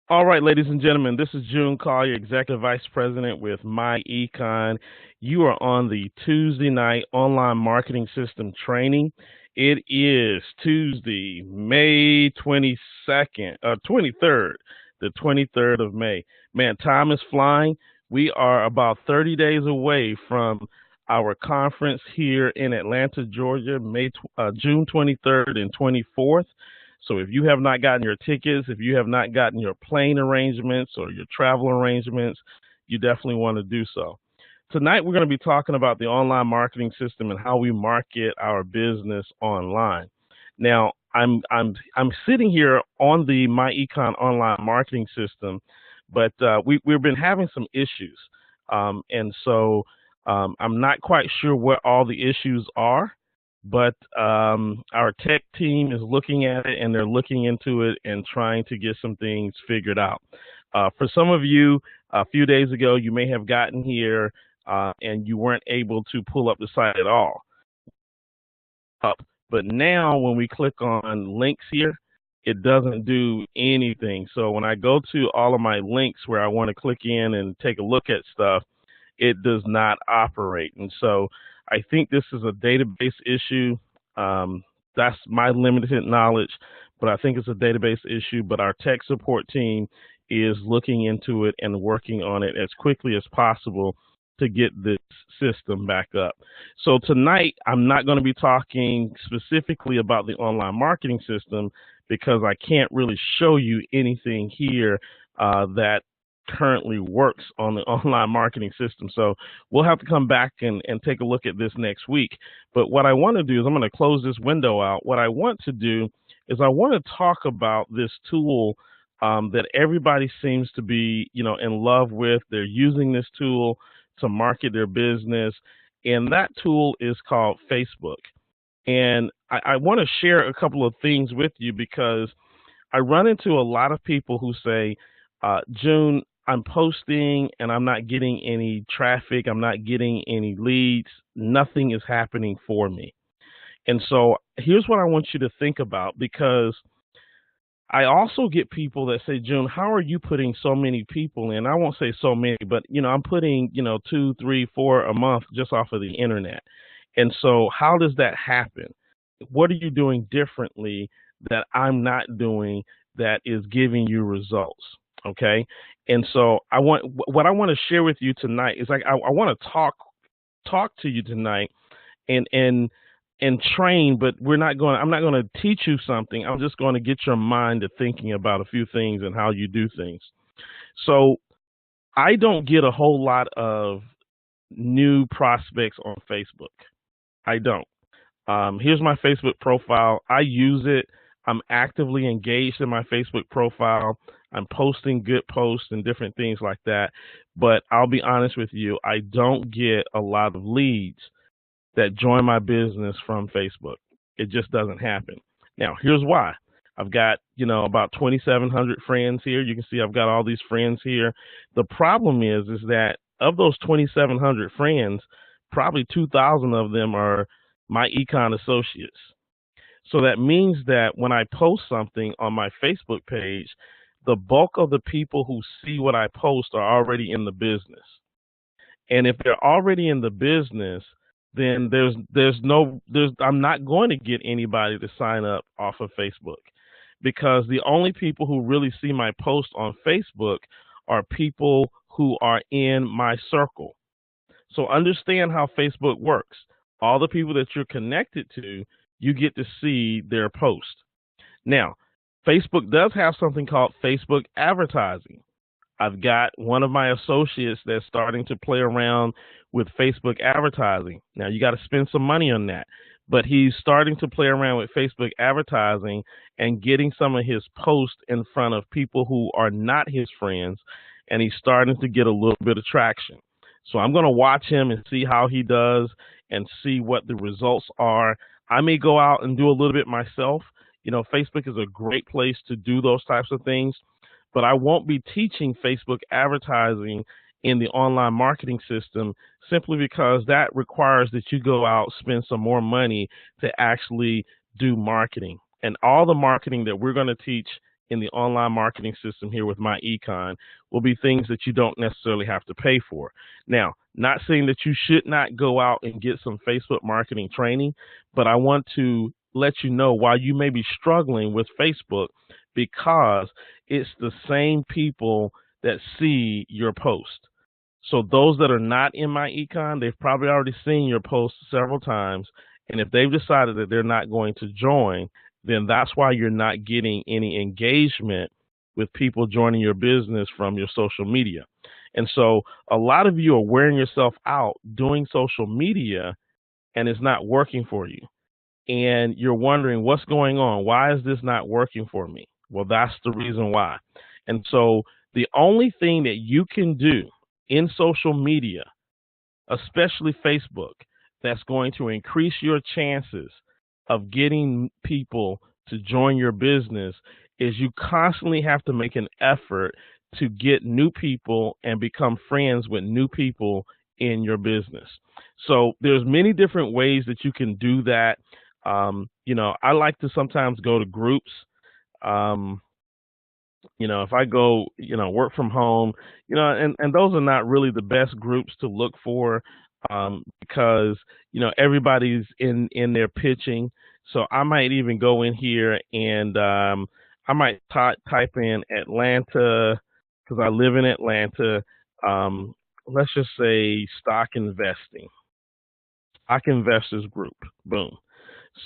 All right, ladies and gentlemen, this is June Collier, Executive Vice President with My Econ. You are on the Tuesday night online marketing system training. It is Tuesday, May 22nd, 23rd, the 23rd of May. Man, time is flying. We are about 30 days away from our conference here in Atlanta, Georgia, June 23rd and 24th. So if you have not gotten your tickets, if you have not gotten your plane arrangements or your travel arrangements, you definitely want to do so. Tonight we're going to be talking about the online marketing system and how we market our business online. Now, I'm sitting here on the My Econ online marketing system, but we've been having some issues, and so I'm not quite sure what all the issues are, but our tech team is looking at it and they're looking into it and trying to get some things figured out. For some of you, a few days ago, you may have gotten here and you weren't able to pull up the site at all. But now when we click on links here, it doesn't do anything. So when I go to all of my links where I want to click in and take a look at stuff, it does not operate. And so I think this is a database issue. That's my limited knowledge, but I think it's a database issue. But our tech support team is looking into it and working on it as quickly as possible to get this system back up. So tonight, I'm not going to be talking specifically about the online marketing system because I can't really show you anything here that currently works on the online marketing system. So we'll have to come back and take a look at this next week. But what I want to do is I'm going to close this window out. What I want to do is I want to talk about this tool that everybody seems to be, in love with. They're using this tool to market their business, and that tool is called Facebook. And I want to share a couple of things with you because I run into a lot of people who say, June, I'm posting and I'm not getting any traffic. I'm not getting any leads. Nothing is happening for me. And so here's what I want you to think about, because I also get people that say, June, how are you putting so many people in? I won't say so many, but I'm putting, 2, 3, 4 a month just off of the internet. And so how does that happen? What are you doing differently that I'm not doing that is giving you results? Okay. And so what I want to share with you tonight is I want to talk to you tonight and train, but I'm not going to teach you something. I'm just going to get your mind to thinking about a few things and how you do things. So I don't get a whole lot of new prospects on Facebook. I don't. Here's my Facebook profile. I use it. I'm actively engaged in my Facebook profile. I'm posting good posts and different things like that. But I'll be honest with you, I don't get a lot of leads that join my business from Facebook. It just doesn't happen. Now, here's why. I've got, about 2,700 friends here. You can see I've got all these friends here. The problem is that of those 2,700 friends, probably 2,000 of them are my econ associates. So that means that when I post something on my Facebook page, the bulk of the people who see what I post are already in the business. And if they're already in the business, then I'm not going to get anybody to sign up off of Facebook, because the only people who really see my post on Facebook are people who are in my circle. So understand how Facebook works. All the people that you're connected to, you get to see their post. Now, Facebook does have something called Facebook advertising. I've got one of my associates that's starting to play around with Facebook advertising. Now, you got to spend some money on that, but he's starting to play around with Facebook advertising and getting some of his posts in front of people who are not his friends, and he's starting to get a little bit of traction. So I'm going to watch him and see how he does and see what the results are. I may go out and do a little bit myself. Facebook is a great place to do those types of things, but I won't be teaching Facebook advertising in the online marketing system simply because that requires that you go out, spend some more money to actually do marketing. And all the marketing that we're going to teach in the online marketing system here with my econ will be things that you don't necessarily have to pay for. Now, not saying that you should not go out and get some Facebook marketing training, but I want to let you know why you may be struggling with Facebook, because it's the same people that see your post. So those that are not in my econ, they've probably already seen your post several times. And if they've decided that they're not going to join, then that's why you're not getting any engagement with people joining your business from your social media. And so a lot of you are wearing yourself out doing social media and it's not working for you. And you're wondering what's going on. Why is this not working for me? Well, that's the reason why. And so the only thing that you can do in social media, especially Facebook, that's going to increase your chances of getting people to join your business is you constantly have to make an effort to get new people and become friends with new people in your business. So there's many different ways that you can do that. I like to sometimes go to groups. If I go, work from home, and those are not really the best groups to look for, because, everybody's in there pitching. So I might even go in here and I might type in Atlanta, because I live in Atlanta. Let's just say stock investors group. Boom.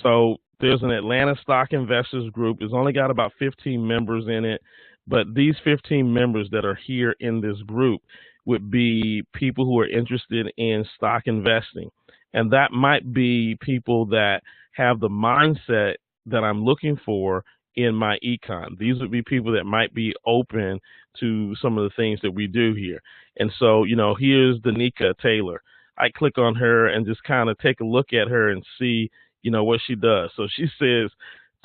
So there's an Atlanta stock investors group. It's only got about 15 members in it, but these 15 members that are here in this group would be people who are interested in stock investing. And that might be people that have the mindset that I'm looking for in my econ. These would be people that might be open to some of the things that we do here. And so, here's Danica Taylor. I click on her and just kind of take a look at her and see, what she does. So she says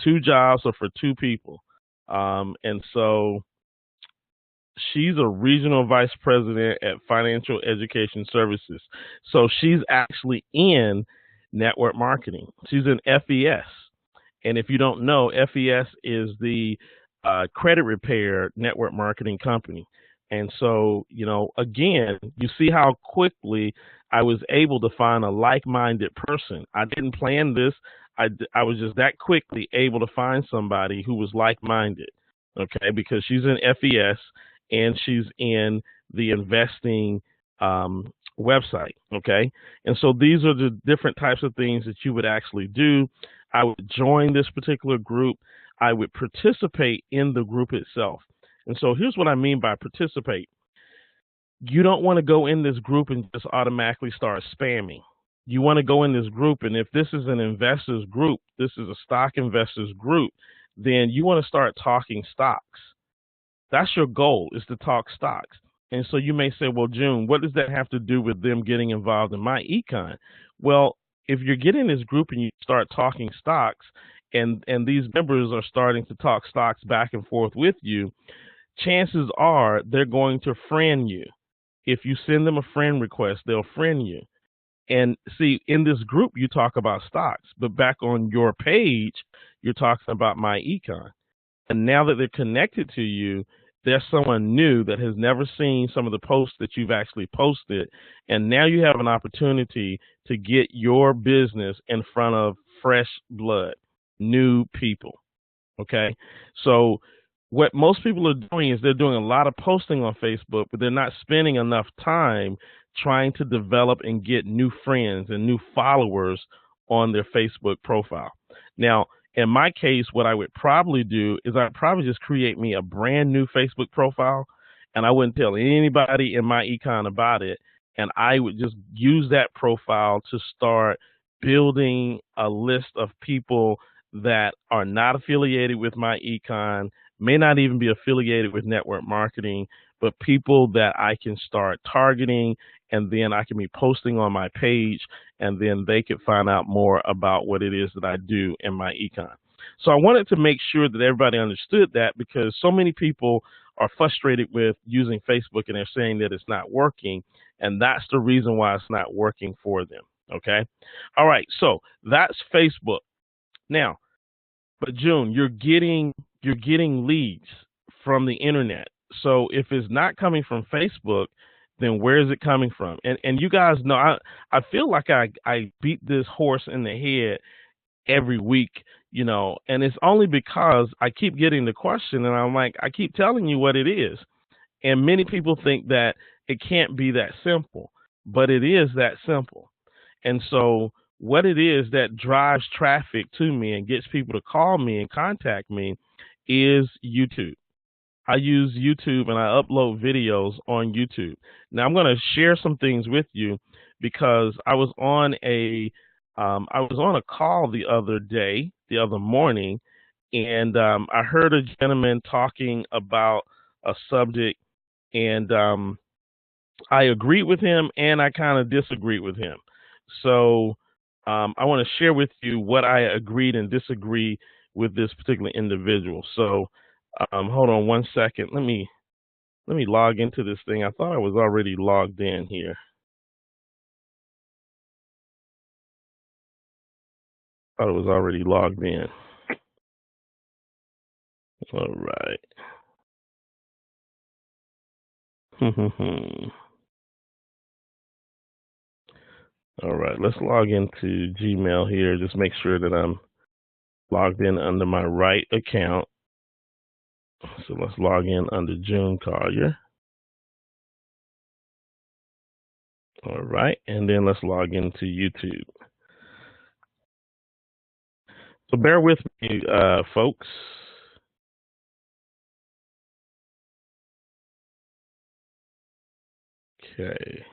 2 jobs are for 2 people. And so she's a regional vice president at Financial Education Services. So she's actually in network marketing. She's in FES. And if you don't know, FES is the credit repair network marketing company. And so, again, you see how quickly I was able to find a like-minded person. I didn't plan this. I was just that quickly able to find somebody who was like-minded, okay, because she's in FES and she's in the investing website, okay? And so these are the different types of things that you would actually do. I would join this particular group. I would participate in the group itself. And so here's what I mean by participate. You don't want to go in this group and just automatically start spamming. You want to go in this group, and if this is an investors group, this is a stock investors group, then you want to start talking stocks. That's your goal, is to talk stocks. And so you may say, well, June, what does that have to do with them getting involved in my econ? Well, if you're getting this group and you start talking stocks, and these members are starting to talk stocks back and forth with you, chances are they're going to friend you. If you send them a friend request, they'll friend you. And see, in this group, you talk about stocks, but back on your page, you're talking about my econ. And now that they're connected to you, there's someone new that has never seen some of the posts that you've actually posted. And now you have an opportunity to get your business in front of fresh blood, new people. Okay. So what most people are doing is they're doing a lot of posting on Facebook, but they're not spending enough time trying to develop and get new friends and new followers on their Facebook profile. Now, in my case, what I would probably do is I'd probably just create me a brand new Facebook profile, and I wouldn't tell anybody in my econ about it. And I would just use that profile to start building a list of people that are not affiliated with my econ, may not even be affiliated with network marketing, but people that I can start targeting, and then I can be posting on my page, and then they could find out more about what it is that I do in my econ. So I wanted to make sure that everybody understood that, because so many people are frustrated with using Facebook and they're saying that it's not working, and that's the reason why it's not working for them. Okay. All right. So that's Facebook. Now, but June, you're getting you're getting leads from the internet. So if it's not coming from Facebook, then where is it coming from? And you guys know, I feel like I beat this horse in the head every week, and it's only because I keep getting the question, and I'm like, I keep telling you what it is. And many people think that it can't be that simple, but it is that simple. And so what it is that drives traffic to me and gets people to call me and contact me is YouTube. I use YouTube and I upload videos on YouTube. Now I'm going to share some things with you because I was on a call the other morning, and I heard a gentleman talking about a subject, and I agreed with him and I kind of disagreed with him. So I want to share with you what I agreed and disagreed with this particular individual. So hold on one second. Let me log into this thing. I thought I was already logged in here. Thought it was already logged in. All right. All right, let's log into Gmail here. Just make sure that I'm logged in under my right account. So let's log in under June Collier. All right, and then let's log into YouTube. So bear with me, folks. Okay.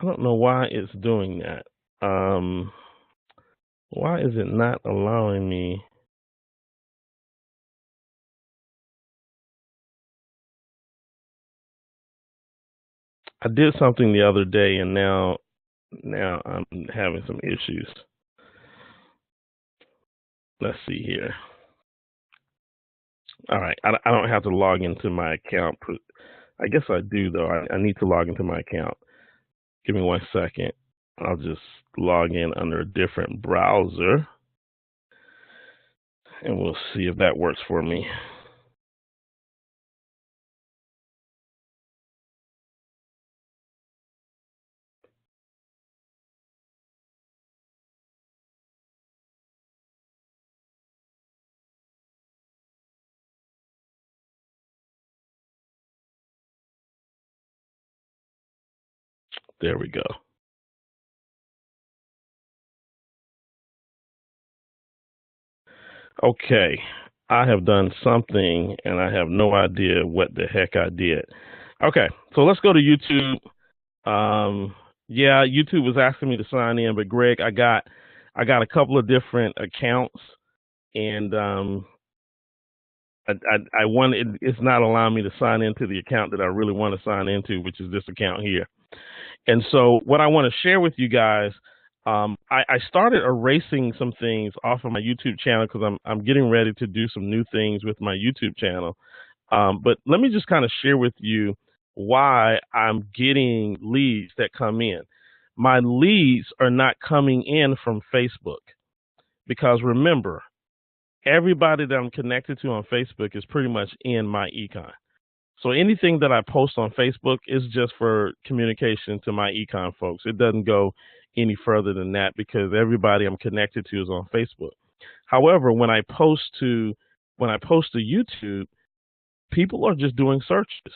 I don't know why it's doing that. Why is it not allowing me? I did something the other day, and now I'm having some issues. Let's see here. All right, I don't have to log into my account. I guess I do, though. I need to log into my account. Give me 1 second. I'll just log in under a different browser, and we'll see if that works for me. There we go. Okay, I have done something, and I have no idea what the heck I did. Okay, so let's go to YouTube. Yeah, YouTube was asking me to sign in, but Greg, I got a couple of different accounts, and I want it's not allowing me to sign into the account that I really want to sign into, which is this account here. And so what I want to share with you guys, I started erasing some things off of my YouTube channel because I'm getting ready to do some new things with my YouTube channel. But let me just kind of share with you why I'm getting leads that come in. My leads are not coming in from Facebook because remember, everybody that I'm connected to on Facebook is pretty much in my econ. So anything that I post on Facebook is just for communication to my econ folks. It doesn't go any further than that because everybody I'm connected to is on Facebook. However, when I post to YouTube, people are just doing searches.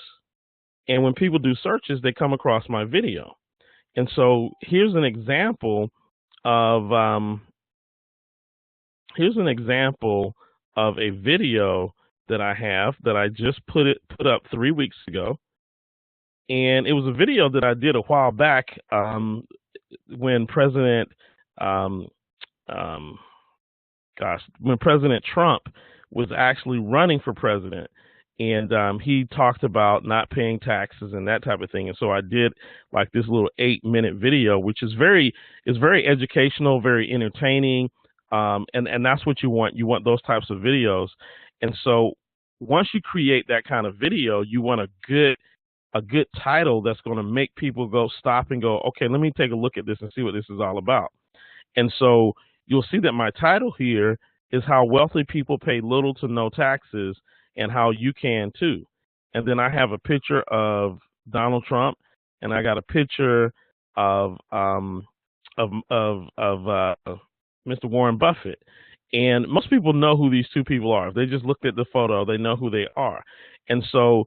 And when people do searches, they come across my video. And so here's an example of a video that I have that I just put up 3 weeks ago. And it was a video that I did a while back when President when President Trump was actually running for president. And he talked about not paying taxes and that type of thing. And so I did like this little 8-minute video, which is very educational, very entertaining. And that's what you want. You want those types of videos. And so once you create that kind of video, you want a good title that's going to make people stop and go, okay, let me take a look at this and see what this is all about. And so you'll see that my title here is how wealthy people pay little to no taxes and how you can too. And then I have a picture of Donald Trump, and I got a picture of Mr. Warren Buffett. And most people know who these two people are. If they just looked at the photo, they know who they are. And so,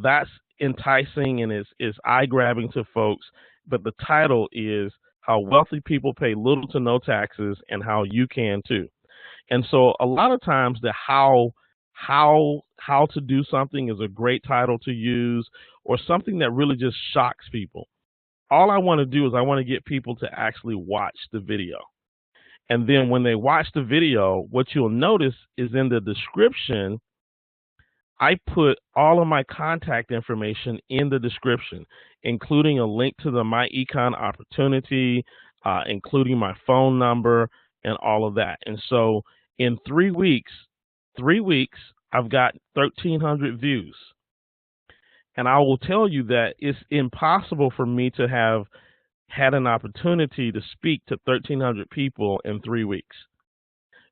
that's enticing and is eye grabbing to folks. But the title is How Wealthy People Pay Little to No Taxes and How You Can Too. And so a lot of times the how to do something is a great title to use, or something that really just shocks people. All I want to do is I want to get people to actually watch the video. And then when they watch the video, what you'll notice is in the description, I put all of my contact information in the description, including a link to the My Econ opportunity, including my phone number and all of that. And so in 3 weeks, I've got 1,300 views. And I will tell you that it's impossible for me to have had an opportunity to speak to 1,300 people in 3 weeks.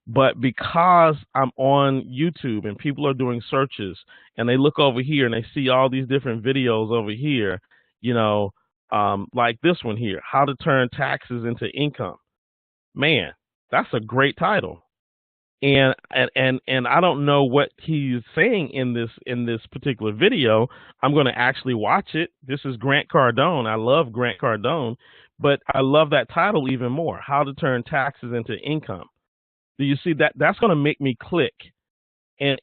But because I'm on YouTube and people are doing searches and they look over here and they see all these different videos over here, like this one here, How to Turn Taxes into Income. Man, that's a great title. And I don't know what he's saying in this particular video. I'm going to actually watch it. This is Grant Cardone. I love Grant Cardone, but I love that title even more, How to Turn Taxes into Income. Do you see that? That's going to make me click. And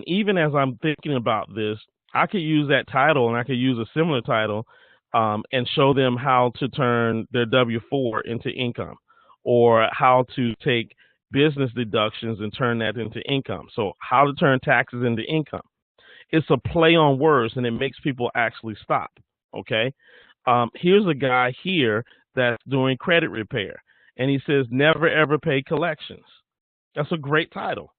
even as I'm thinking about this, I could use that title and I could use a similar title and show them how to turn their W-4 into income, or how to take business deductions and turn that into income. So how to turn taxes into income. It's a play on words, and it makes people actually stop. Okay. Here's a guy here that's doing credit repair, and he says, never ever pay collections. That's a great title.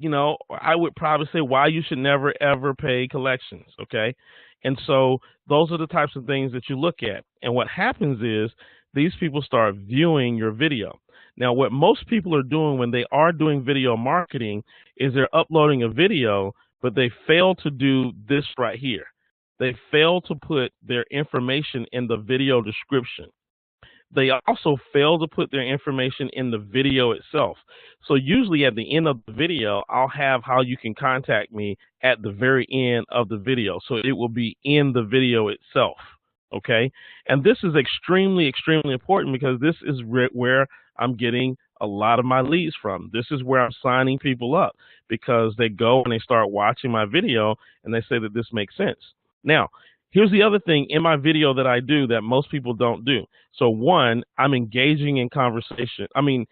I would probably say why you should never ever pay collections. Okay. And so those are the types of things that you look at. And what happens is these people start viewing your video. Now, what most people are doing when they are doing video marketing is they're uploading a video, but they fail to do this right here. They fail to put their information in the video description. They also fail to put their information in the video itself. So usually at the end of the video, I'll have how you can contact me at the very end of the video. So it will be in the video itself. Okay. And this is extremely, extremely important, because this is where I'm getting a lot of my leads from. This is where I'm signing people up, because they go and they start watching my video and they say that this makes sense. Now, here's the other thing in my video that I do that most people don't do. So one, I'm engaging in conversation. I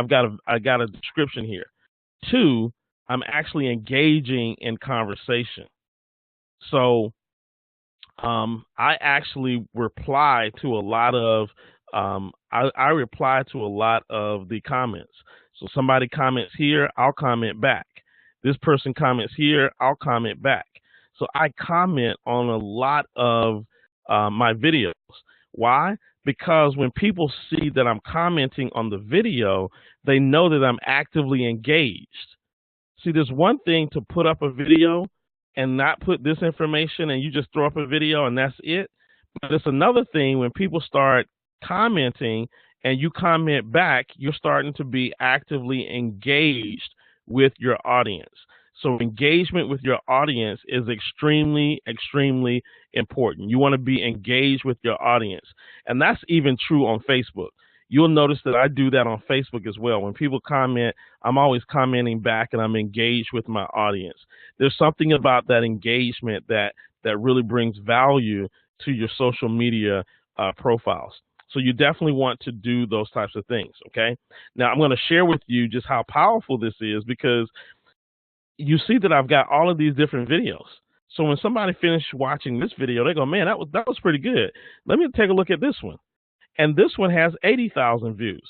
got a description here. Two, I'm actually engaging in conversation. So I actually reply to a lot of I reply to a lot of the comments. So somebody comments here, I'll comment back. This person comments here, I'll comment back. So I comment on a lot of my videos. Why? Because when people see that I'm commenting on the video, they know that I'm actively engaged. See, there's one thing to put up a video and not put this information, and you just throw up a video and that's it. But it's another thing when people start commenting and you comment back, you're starting to be actively engaged with your audience. So engagement with your audience is extremely, extremely important. You want to be engaged with your audience. And that's even true on Facebook. You'll notice that I do that on Facebook as well. When people comment, I'm always commenting back and I'm engaged with my audience. There's something about that engagement that really brings value to your social media profiles. So you definitely want to do those types of things, okay? Now, I'm going to share with you just how powerful this is, because you see that I've got all of these different videos. So when somebody finishes watching this video, they go, man, that was pretty good. Let me take a look at this one. And this one has 80,000 views.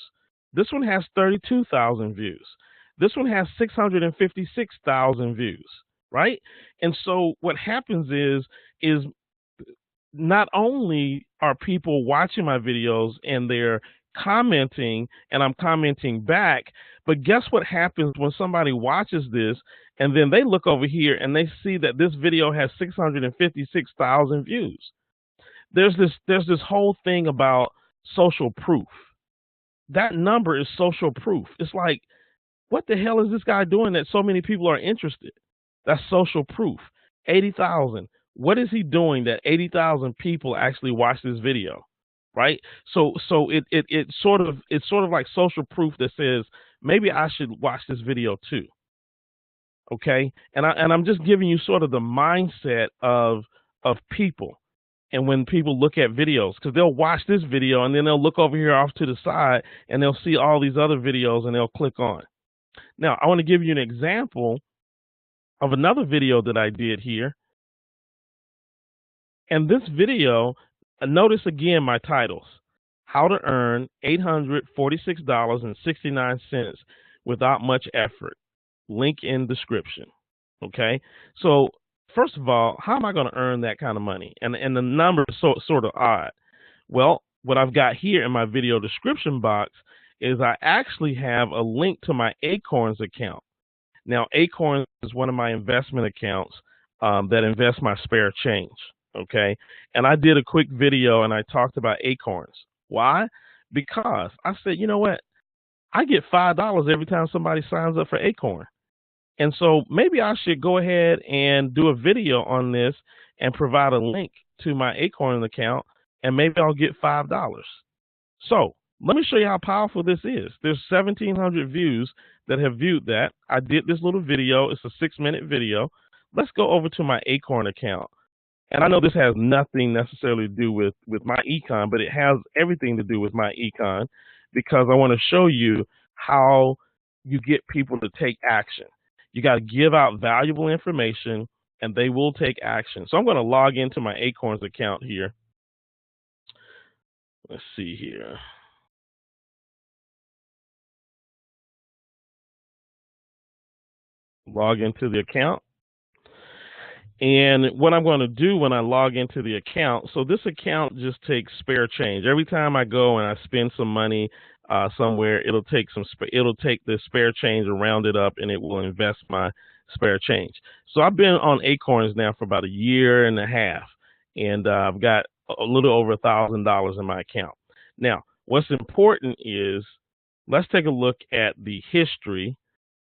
This one has 32,000 views. This one has 656,000 views, right? And so what happens is not only are people watching my videos and they're commenting and I'm commenting back. But guess what happens when somebody watches this and then they look over here and they see that this video has 656,000 views? There's this whole thing about social proof. That number is social proof. It's like, what the hell is this guy doing that so many people are interested? That's social proof. 80,000. What is he doing that 80,000 people actually watch this video? Right? So it's sort of like social proof that says maybe I should watch this video too. Okay? And I'm just giving you sort of the mindset of people. And when people look at videos, because they'll watch this video and then they'll look over here off to the side and they'll see all these other videos and they'll click on. Now, I want to give you an example of another video that I did here. And this video, notice again my titles: How to Earn $846.69 Without Much Effort. Link in description. Okay? So, first of all, how am I going to earn that kind of money? And the number is sort of odd. Well, what I've got here in my video description box is I actually have a link to my Acorns account. Now, Acorns is one of my investment accounts that invests my spare change. Okay, and I did a quick video and I talked about Acorns. Why? Because I said, you know what? I get $5 every time somebody signs up for Acorn. And so maybe I should go ahead and do a video on this and provide a link to my Acorn account, and maybe I'll get $5. So let me show you how powerful this is. There's 1,700 views that have viewed that. I did this little video. It's a 6-minute video. Let's go over to my Acorn account. And I know this has nothing necessarily to do with my econ, but it has everything to do with my econ, because I want to show you how you get people to take action. You got to give out valuable information and they will take action. So I'm going to log into my Acorns account here. Let's see here. Log into the account. And what I'm going to do when I log into the account, so this account just takes spare change. Every time I go and I spend some money somewhere, it'll take the spare change and round it up, and it will invest my spare change. So I've been on Acorns now for about a year and a half, and I've got a little over $1,000 in my account. Now, what's important is let's take a look at the history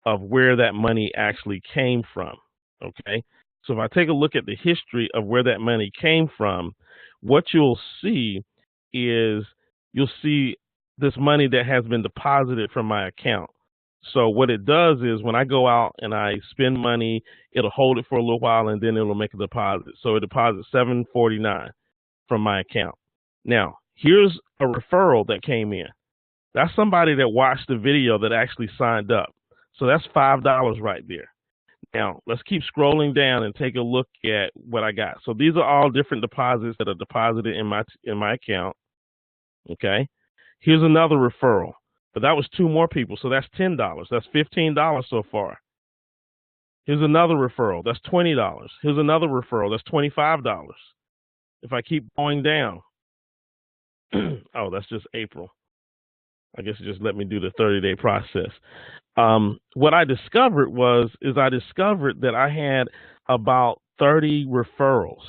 of where that money actually came from. Okay. So if I take a look at the history of where that money came from, what you'll see is this money that has been deposited from my account. So what it does is when I go out and I spend money, it'll hold it for a little while and then it'll make a deposit. So it deposits $7.49 from my account. Now, here's a referral that came in. That's somebody that watched the video that actually signed up. So that's $5 right there. Now, let's keep scrolling down and take a look at what I got. So these are all different deposits that are deposited in my account. Okay. Here's another referral. But that was 2 more people, so that's $10. That's $15 so far. Here's another referral. That's $20. Here's another referral. That's $25. If I keep going down, oh, that's just April. I guess it just let me do the 30-day process. What I discovered that I had about 30 referrals,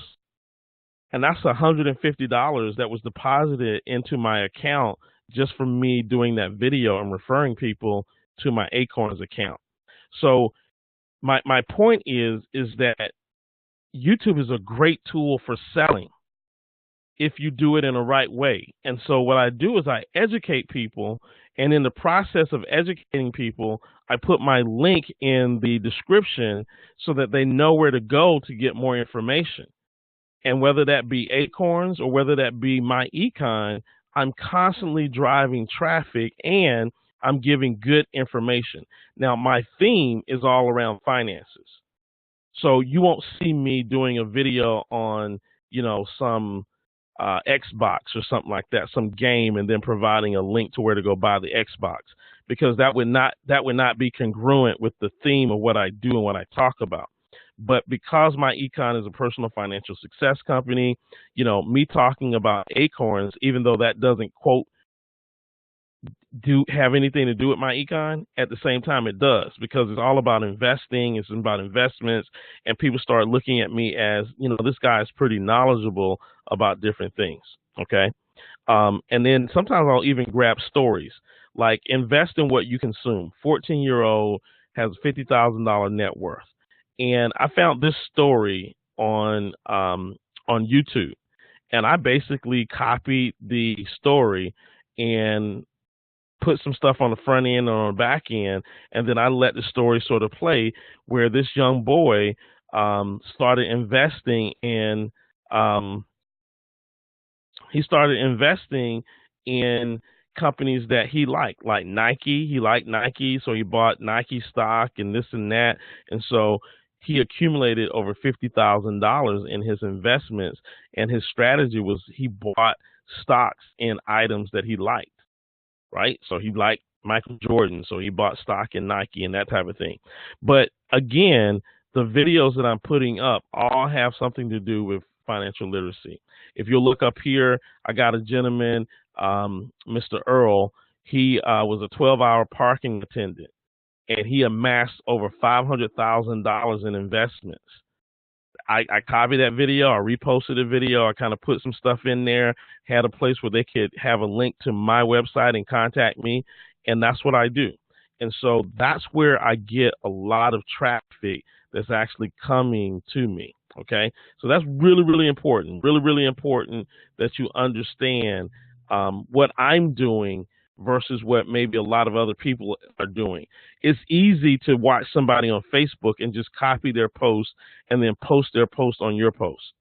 and that's $150 that was deposited into my account just from me doing that video and referring people to my Acorns account. So my point is that YouTube is a great tool for selling if you do it in the right way. And so what I do is I educate people, and in the process of educating people, I put my link in the description so that they know where to go to get more information. And whether that be Acorns or whether that be my econ, I'm constantly driving traffic and I'm giving good information. Now, my theme is all around finances. So you won't see me doing a video on, some Xbox or something like that, some game, and then providing a link to where to go buy the Xbox, because that would not be congruent with the theme of what I do and what I talk about. But because my econ is a personal financial success company, me talking about Acorns, even though that doesn't quote do have anything to do with my econ, at the same time it does, because it's all about investing, it's about investments, and people start looking at me as, this guy is pretty knowledgeable about different things. Okay. And then sometimes I'll even grab stories like invest in what you consume. 14-year-old has a $50,000 net worth. And I found this story on YouTube, and I basically copied the story and put some stuff on the front end and on the back end, and then I let the story sort of play, where this young boy started investing in he started investing in companies that he liked, like Nike. He liked Nike, so he bought Nike stock and this and that. And so he accumulated over $50,000 in his investments. And his strategy was he bought stocks in items that he liked, right? So he liked Michael Jordan, so he bought stock in Nike and that type of thing. But again, the videos that I'm putting up all have something to do with financial literacy. If you'll look up here, I got a gentleman, Mr. Earl. He was a 12-hour parking attendant, and he amassed over $500,000 in investments. I copied that video, I reposted the video, I kind of put some stuff in there, had a place where they could have a link to my website and contact me, and that's what I do. And so that's where I get a lot of traffic that's actually coming to me. Okay, so that's really, really important. Really, really important that you understand what I'm doing versus what maybe a lot of other people are doing. It's easy to watch somebody on Facebook and just copy their post and then post their post on your post.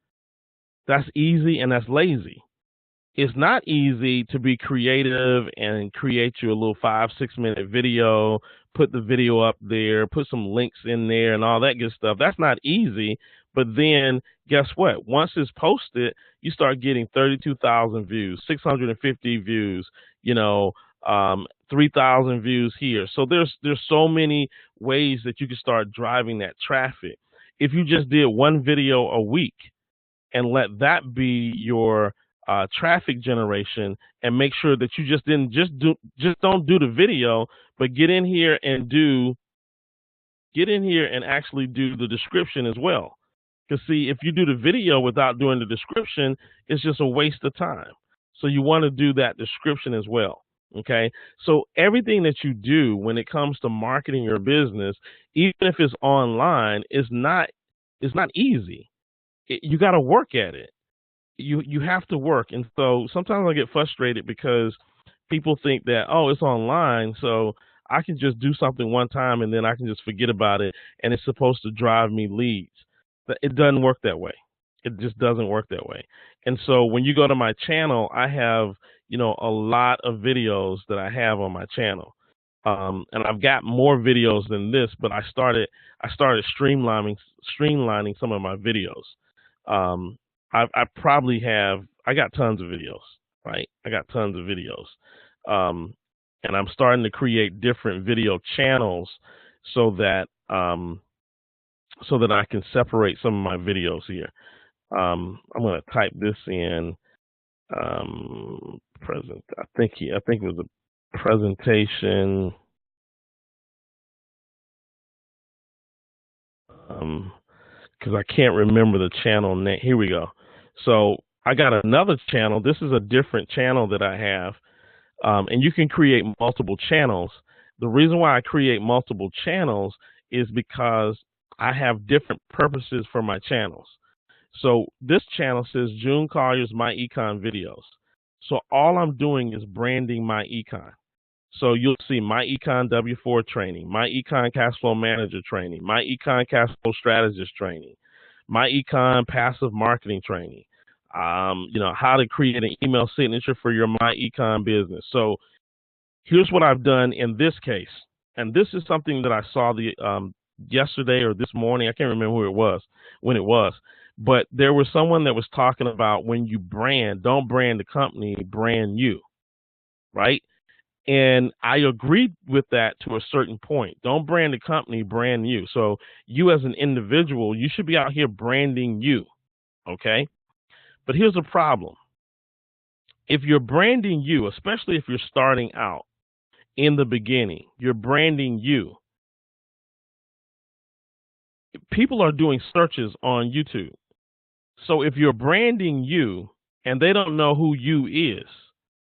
That's easy and that's lazy. It's not easy to be creative and create you a little 5-6 minute video, put the video up there, put some links in there and all that good stuff. That's not easy. But then guess what? Once it's posted, you start getting 32,000 views, 650 views, 3,000 views here. So there's so many ways that you can start driving that traffic. If you just did one video a week and let that be your traffic generation, and make sure that you just don't do the video, but get in here and actually do the description as well. Because see, if you do the video without doing the description, it's just a waste of time. So you want to do that description as well. Okay. So everything that you do when it comes to marketing your business, even if it's online, it's not easy. You got to work at it. You have to work. And so sometimes I get frustrated because people think that, oh, it's online, so I can just do something one time and then I can just forget about it, and it's supposed to drive me leads. But it doesn't work that way. It just doesn't work that way. And so when you go to my channel, I have, a lot of videos that I have on my channel. And I've got more videos than this, but I started streamlining some of my videos. I got tons of videos, right? I got tons of videos. And I'm starting to create different video channels so that I can separate some of my videos here. I'm going to type this in, I think it was a presentation. Because I can't remember the channel name. Here we go. So I got another channel. This is a different channel that I have. And you can create multiple channels. The reason why I create multiple channels is because I have different purposes for my channels. So this channel says June Collier's My Econ Videos. So all I'm doing is branding my econ. So you'll see My Econ W4 training, My Econ Cash Flow Manager training, My Econ Cash Flow Strategist training, My Econ Passive Marketing training, how to create an email signature for your My Econ business. So here's what I've done in this case. And this is something that I saw yesterday or this morning. I can't remember when it was. But there was someone that was talking about when you brand, don't brand the company, brand you, right? And I agreed with that to a certain point. Don't brand the company, brand you. So you as an individual, you should be out here branding you, okay? But here's a problem. If you're branding you, especially if you're starting out, in the beginning. You're branding you. People are doing searches on YouTube. So if you're branding you and they don't know who you is,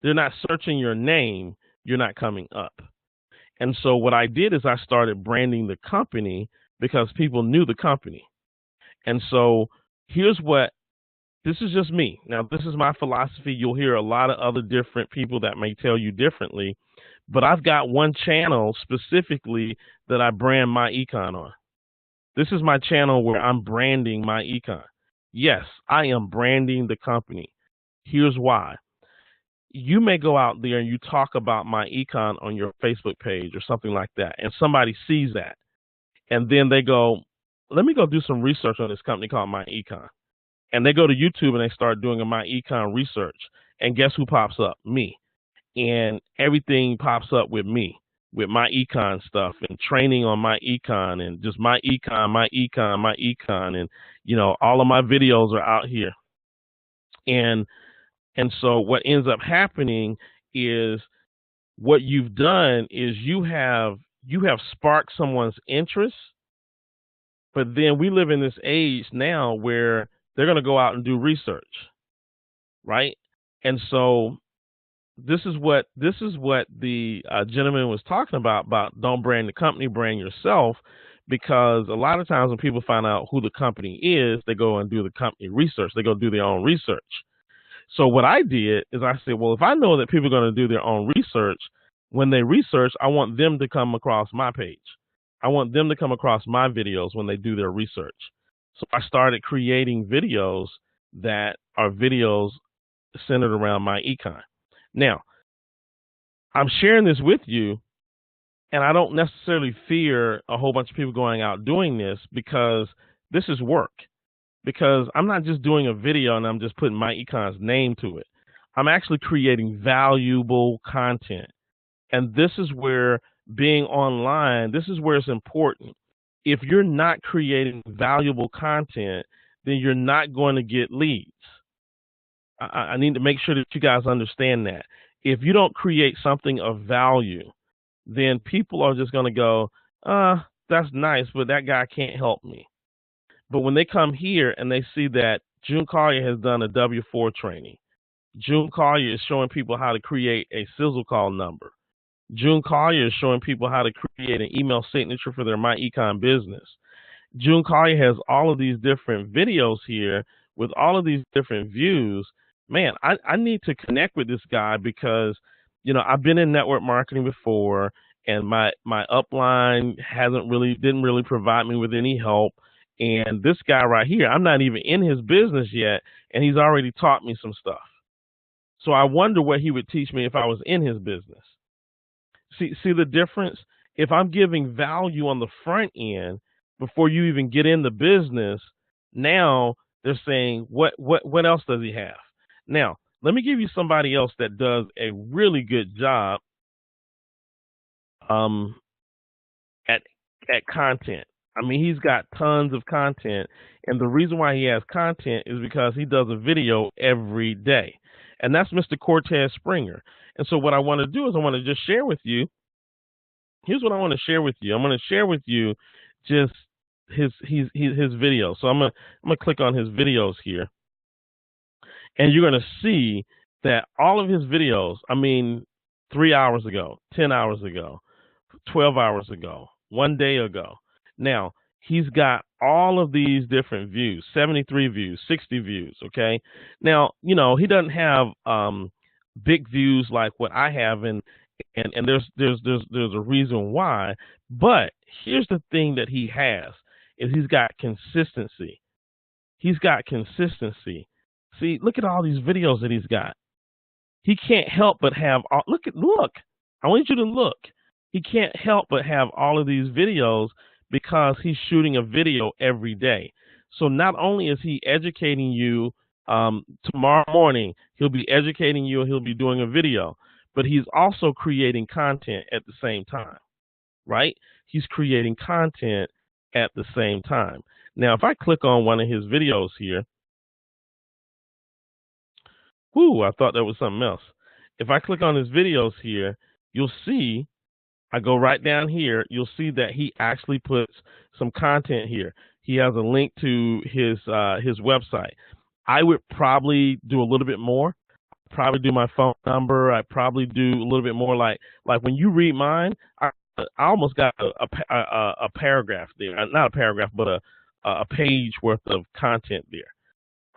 they're not searching your name, you're not coming up. And so what I did is I started branding the company because people knew the company. And so here's what this is just me. Now, this is my philosophy. You'll hear a lot of other different people that may tell you differently, but I've got one channel specifically that I brand my econ on. This is my channel where I'm branding my econ. Yes, I am branding the company. Here's why. You may go out there and you talk about my econ on your Facebook page or something like that, and somebody sees that, and then they go, let me go do some research on this company called My Econ. And they go to YouTube and they start doing a My Econ research. And guess who pops up? Me. And everything pops up with me, with my econ stuff and training on my econ and just my econ, my econ, my econ. And, you know, all of my videos are out here. And so what ends up happening is what you've done is you have sparked someone's interest. But then we live in this age now where they're going to go out and do research, right? And so this is what the gentleman was talking about don't brand the company, brand yourself, because a lot of times when people find out who the company is, they go and do the company research. They go do their own research. So what I did is I said, well, if I know that people are going to do their own research, when they research, I want them to come across my page. I want them to come across my videos when they do their research. So I started creating videos that are videos centered around my econ. Now, I'm sharing this with you, and I don't necessarily fear a whole bunch of people going out doing this because this is work. Because I'm not just doing a video and I'm just putting my econ's name to it. I'm actually creating valuable content. And this is where being online, this is where it's important. If you're not creating valuable content, then you're not going to get leads. I need to make sure that you guys understand that. If you don't create something of value, then people are just going to go, that's nice, but that guy can't help me. But when they come here and they see that June Collier has done a W4 training, June Collier is showing people how to create a sizzle call number. June Collier is showing people how to create an email signature for their My Econ business. June Collier has all of these different videos here with all of these different views. Man, I need to connect with this guy because, you know, I've been in network marketing before and my upline didn't really provide me with any help. And this guy right here, I'm not even in his business yet, and he's already taught me some stuff. So I wonder what he would teach me if I was in his business. See the difference? If I'm giving value on the front end before you even get in the business, now they're saying, what else does he have? Now, let me give you somebody else that does a really good job at content. I mean, he's got tons of content, and the reason why he has content is because he does a video every day, and that's Mr. Cortez Springer. And so what I want to do is I want to just share with you. Here's what I want to share with you. I'm going to share with you just his video. So I'm gonna click on his videos here, and you're going to see that all of his videos. I mean, 3 hours ago, 10 hours ago, 12 hours ago, 1 day ago. Now, he's got all of these different views, 73 views, 60 views, okay? Now, you know, he doesn't have big views like what I have, and there's a reason why. But here's the thing that he has is he's got consistency. He's got consistency. See, look at all these videos that he's got. He can't help but have look. I want you to look. He can't help but have all of these videos because he's shooting a video every day. So not only is he educating you, tomorrow morning he'll be educating you and he'll be doing a video, but he's also creating content at the same time, right? He's creating content at the same time. Now, if I click on one of his videos here, I thought that was something else. If I click on his videos here, you'll see I go right down here, you'll see that he actually puts some content here. He has a link to his website. I would probably do a little bit more. Probably do my phone number. I probably do a little bit more. Like when you read mine, I almost got a paragraph there. Not a paragraph, but a page worth of content there.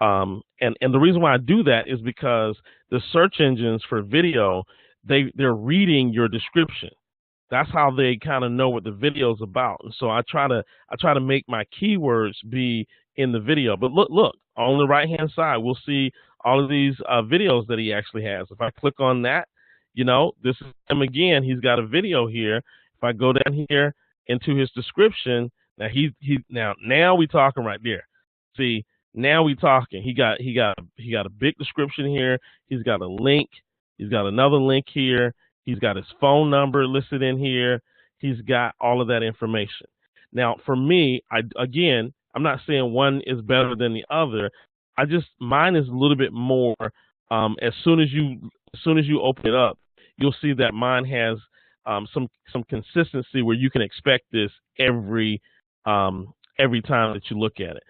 And the reason why I do that is because the search engines for video, they're reading your description. That's how they kind of know what the video is about. And so I try to make my keywords be in the video. But look on the right hand side, we'll see all of these videos that he actually has. If I click on that, this is him again. He's got a video here. If I go down here into his description, now we talking right there. See, now we talking. He got a big description here. He's got a link. He's got another link here. He's got his phone number listed in here. He's got all of that information. Now, for me, I'm not saying one is better than the other. Mine is a little bit more. As soon as you open it up, you'll see that mine has some consistency where you can expect this every time that you look at it.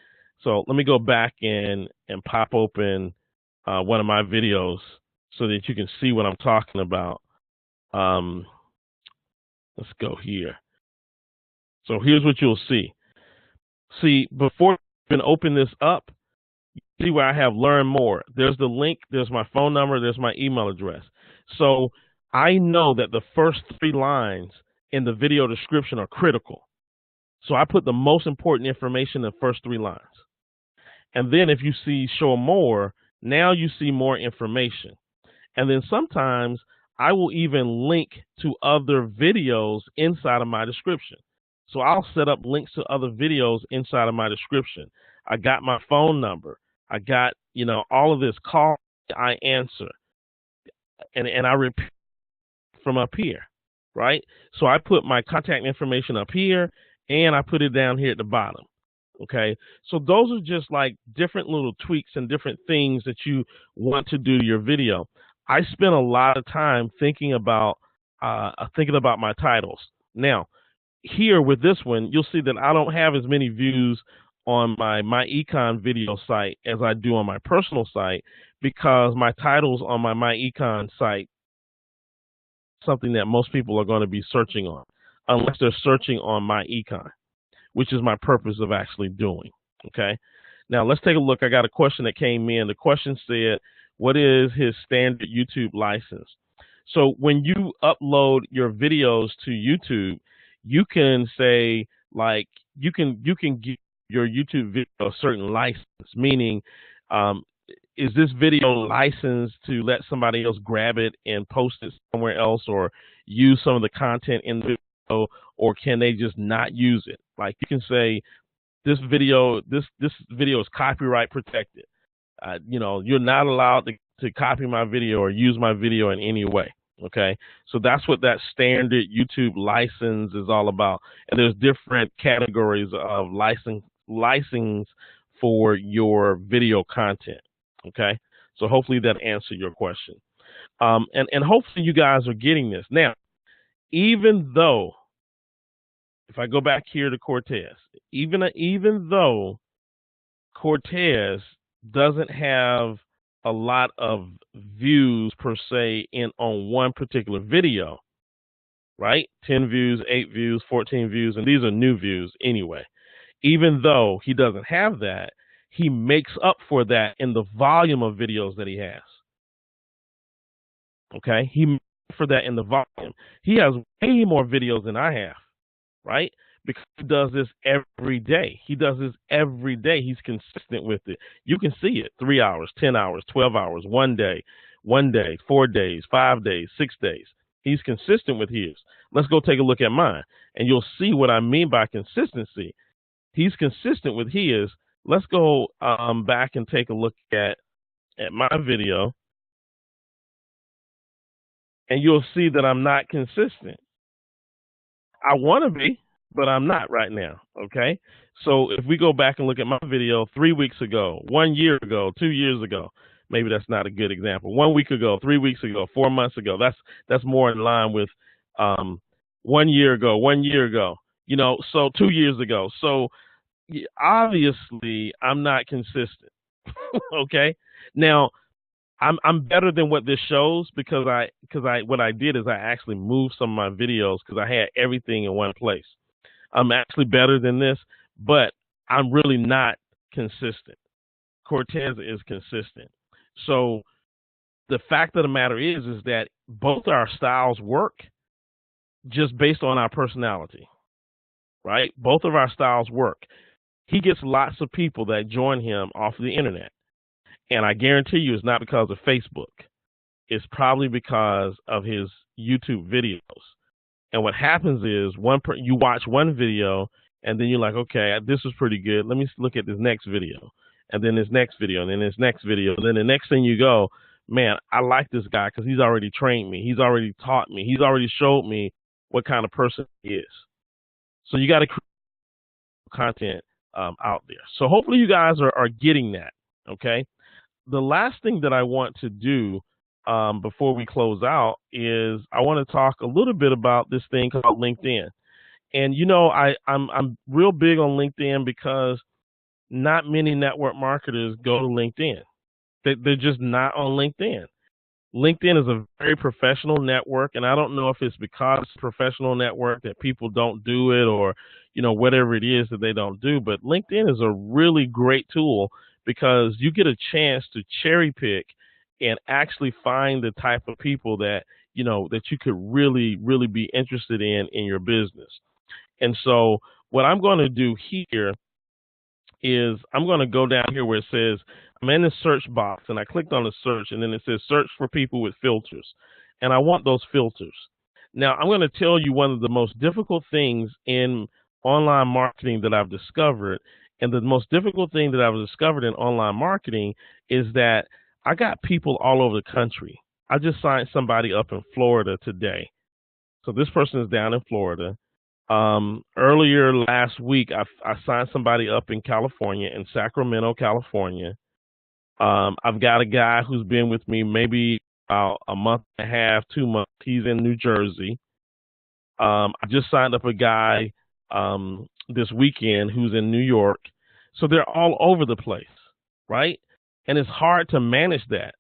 So let me go back and pop open one of my videos so that you can see what I'm talking about. Let's go here. So here's what you'll see. See, before I even open this up, you see where I have learn more. There's the link, there's my phone number, there's my email address. So I know that the first 3 lines in the video description are critical. So I put the most important information in the first 3 lines. And then if you see show more, now you see more information. And then sometimes I will even link to other videos inside of my description. So I'll set up links to other videos inside of my description. I got my phone number. I got, all of this. Call, I answer. And I repeat from up here, right? So I put my contact information up here and I put it down here at the bottom. Okay, so those are just like different little tweaks and different things that you want to do to your video. I spend a lot of time thinking about my titles. Now, here with this one, you'll see that I don't have as many views on my econ video site as I do on my personal site, because my titles on my econ site something that most people are going to be searching on, unless they're searching on my econ, which is my purpose of actually doing. Okay. Now let's take a look. I got a question that came in. The question said, what is his standard YouTube license? So when you upload your videos to YouTube, you can say, like, you can give your YouTube video a certain license, meaning, is this video licensed to let somebody else grab it and post it somewhere else, or use some of the content in the video, or can they just not use it? Like, you can say, this video is copyright protected. You're not allowed to copy my video or use my video in any way. Okay, so that's what that standard YouTube license is all about. And there's different categories of license for your video content. Okay, so hopefully that answered your question. And hopefully you guys are getting this. Now, even though, if I go back here to Cortez, even though Cortez doesn't have a lot of views per se on one particular video, right? 10 views, 8 views, 14 views, and these are new views anyway. Even though he doesn't have that, he makes up for that in the volume of videos that he has. Okay? He makes up for that in the volume. He has way more videos than I have, right? Because he does this every day. He's consistent with it. You can see it. 3 hours, 10 hours, 12 hours, 1 day, 4 days, 5 days, 6 days. He's consistent with his. Let's go take a look at mine, and you'll see what I mean by consistency. He's consistent with his. Let's go back and take a look at my video, and you'll see that I'm not consistent. I want to be, but I'm not right now. Okay, so if we go back and look at my video 3 weeks ago, 1 year ago, 2 years ago, maybe that's not a good example. 1 week ago, 3 weeks ago, 4 months ago, that's more in line with 1 year ago, 1 year ago, so 2 years ago. So obviously, I'm not consistent. Okay. Now, I'm better than what this shows because I what I did is I actually moved some of my videos because I had everything in one place. I'm actually better than this, but I'm really not consistent. Cortez is consistent. So the fact of the matter is that both our styles work just based on our personality, right? Both of our styles work. He gets lots of people that join him off the internet. And I guarantee you it's not because of Facebook. It's probably because of his YouTube videos. And what happens is you watch one video and then you're like, okay, this is pretty good. Let me look at this next video, and then this next video, and then this next video, and then the next thing you go, man, I like this guy because he's already trained me, he's already taught me, he's already showed me what kind of person he is. So you got to create content out there. So hopefully you guys are getting that. Okay. The last thing that I want to do before we close out is I want to talk a little bit about this thing called LinkedIn. And I'm real big on LinkedIn because not many network marketers go to LinkedIn. They're just not on LinkedIn. LinkedIn is a very professional network, and I don't know if it's because it's a professional network that people don't do it, or whatever it is that they don't do. But LinkedIn is a really great tool because you get a chance to cherry pick and actually find the type of people that that you could really be interested in your business. And so what I'm going to do here is I'm going to go down here where it says I'm in the search box, and I clicked on the search, and then it says search for people with filters, and I want those filters. Now I'm going to tell you one of the most difficult things in online marketing that I've discovered, and the most difficult thing that I've discovered in online marketing is that I got people all over the country. I just signed somebody up in Florida today. So this person is down in Florida. Earlier last week, I signed somebody up in California, in Sacramento, California. I've got a guy who's been with me maybe about a month and a half, 2 months. He's in New Jersey. I just signed up a guy this weekend who's in New York. So they're all over the place, right? And it's hard to manage that.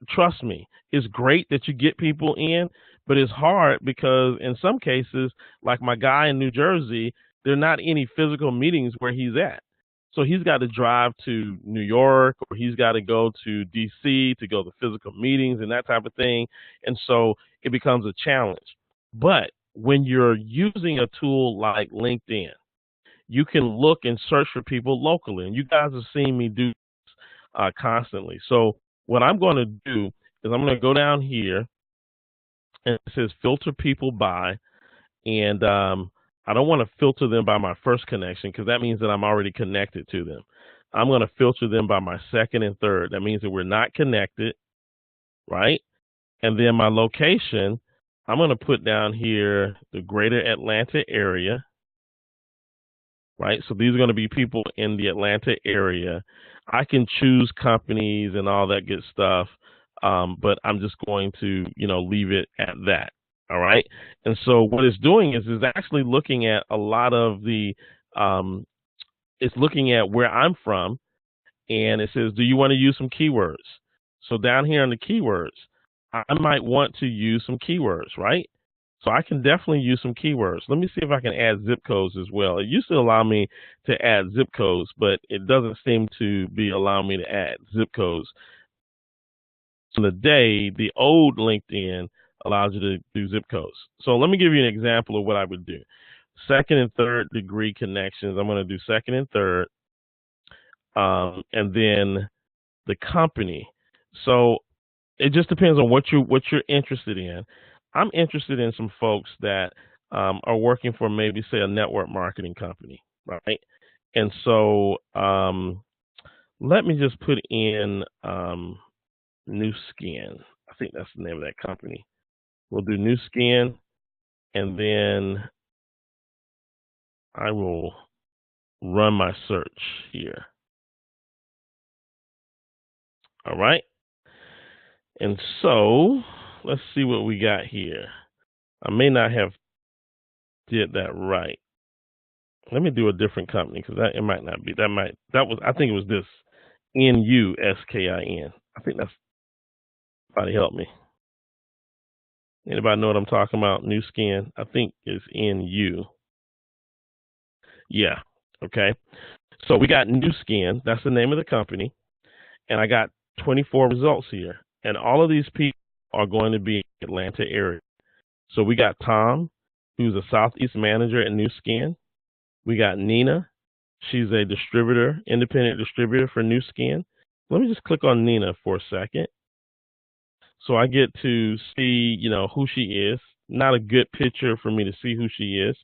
Trust me, it's great that you get people in, but it's hard because in some cases, like my guy in New Jersey, there are not any physical meetings where he's at. So he's got to drive to New York, or he's got to go to DC to go to physical meetings and that type of thing. And so it becomes a challenge. But when you're using a tool like LinkedIn, you can look and search for people locally. And you guys have seen me do this constantly. So what I'm going to do is I'm going to go down here, and it says filter people by, and I don't want to filter them by my first connection because that means that I'm already connected to them. I'm going to filter them by my second and third. That means that we're not connected, right? And then my location, I'm going to put down here the greater Atlanta area, right? So these are going to be people in the Atlanta area. I can choose companies and all that good stuff, but I'm just going to, leave it at that. All right. And so what it's doing is actually looking at a lot of the, it's looking at where I'm from, and it says, do you want to use some keywords? So down here on the keywords, I might want to use some keywords, right? So I can definitely use some keywords. Let me see if I can add zip codes as well. It used to allow me to add zip codes, but it doesn't seem to be allowing me to add zip codes. So the old LinkedIn allows you to do zip codes. So let me give you an example of what I would do. Second and third degree connections. I'm going to do second and third, and then the company. So it just depends on what you're interested in. I'm interested in some folks that are working for maybe, say, a network marketing company, right? And so let me just put in New Skin. I think that's the name of that company. We'll do New Skin, and then I will run my search here. All right. And so let's see what we got here. I may not have did that right. Let me do a different company because it might not be. I think it was this NUSKIN. I think that's somebody help me. Anybody know what I'm talking about? New Skin. I think it's NU. Yeah. Okay. So we got New Skin. That's the name of the company. And I got 24 results here. And all of these people are going to be in the Atlanta area. So we got Tom, who's a Southeast manager at New Skin. We got Nina. She's a distributor, independent distributor for New Skin. Let me just click on Nina for a second. So I get to see, who she is. Not a good picture for me to see who she is.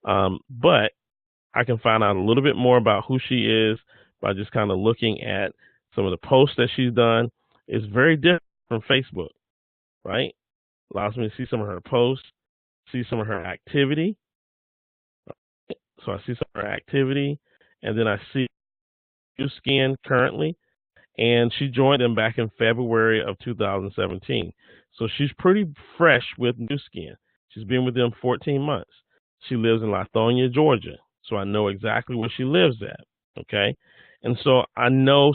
But I can find out a little bit more about who she is by just kind of looking at some of the posts that she's done. It's very different from Facebook, right? Allows me to see some of her posts, see some of her activity. So I see some of her activity, and then I see New Skin currently, and she joined them back in February of 2017. So she's pretty fresh with New Skin. She's been with them 14 months. She lives in Lithonia, Georgia, so I know exactly where she lives at. Okay, and so I know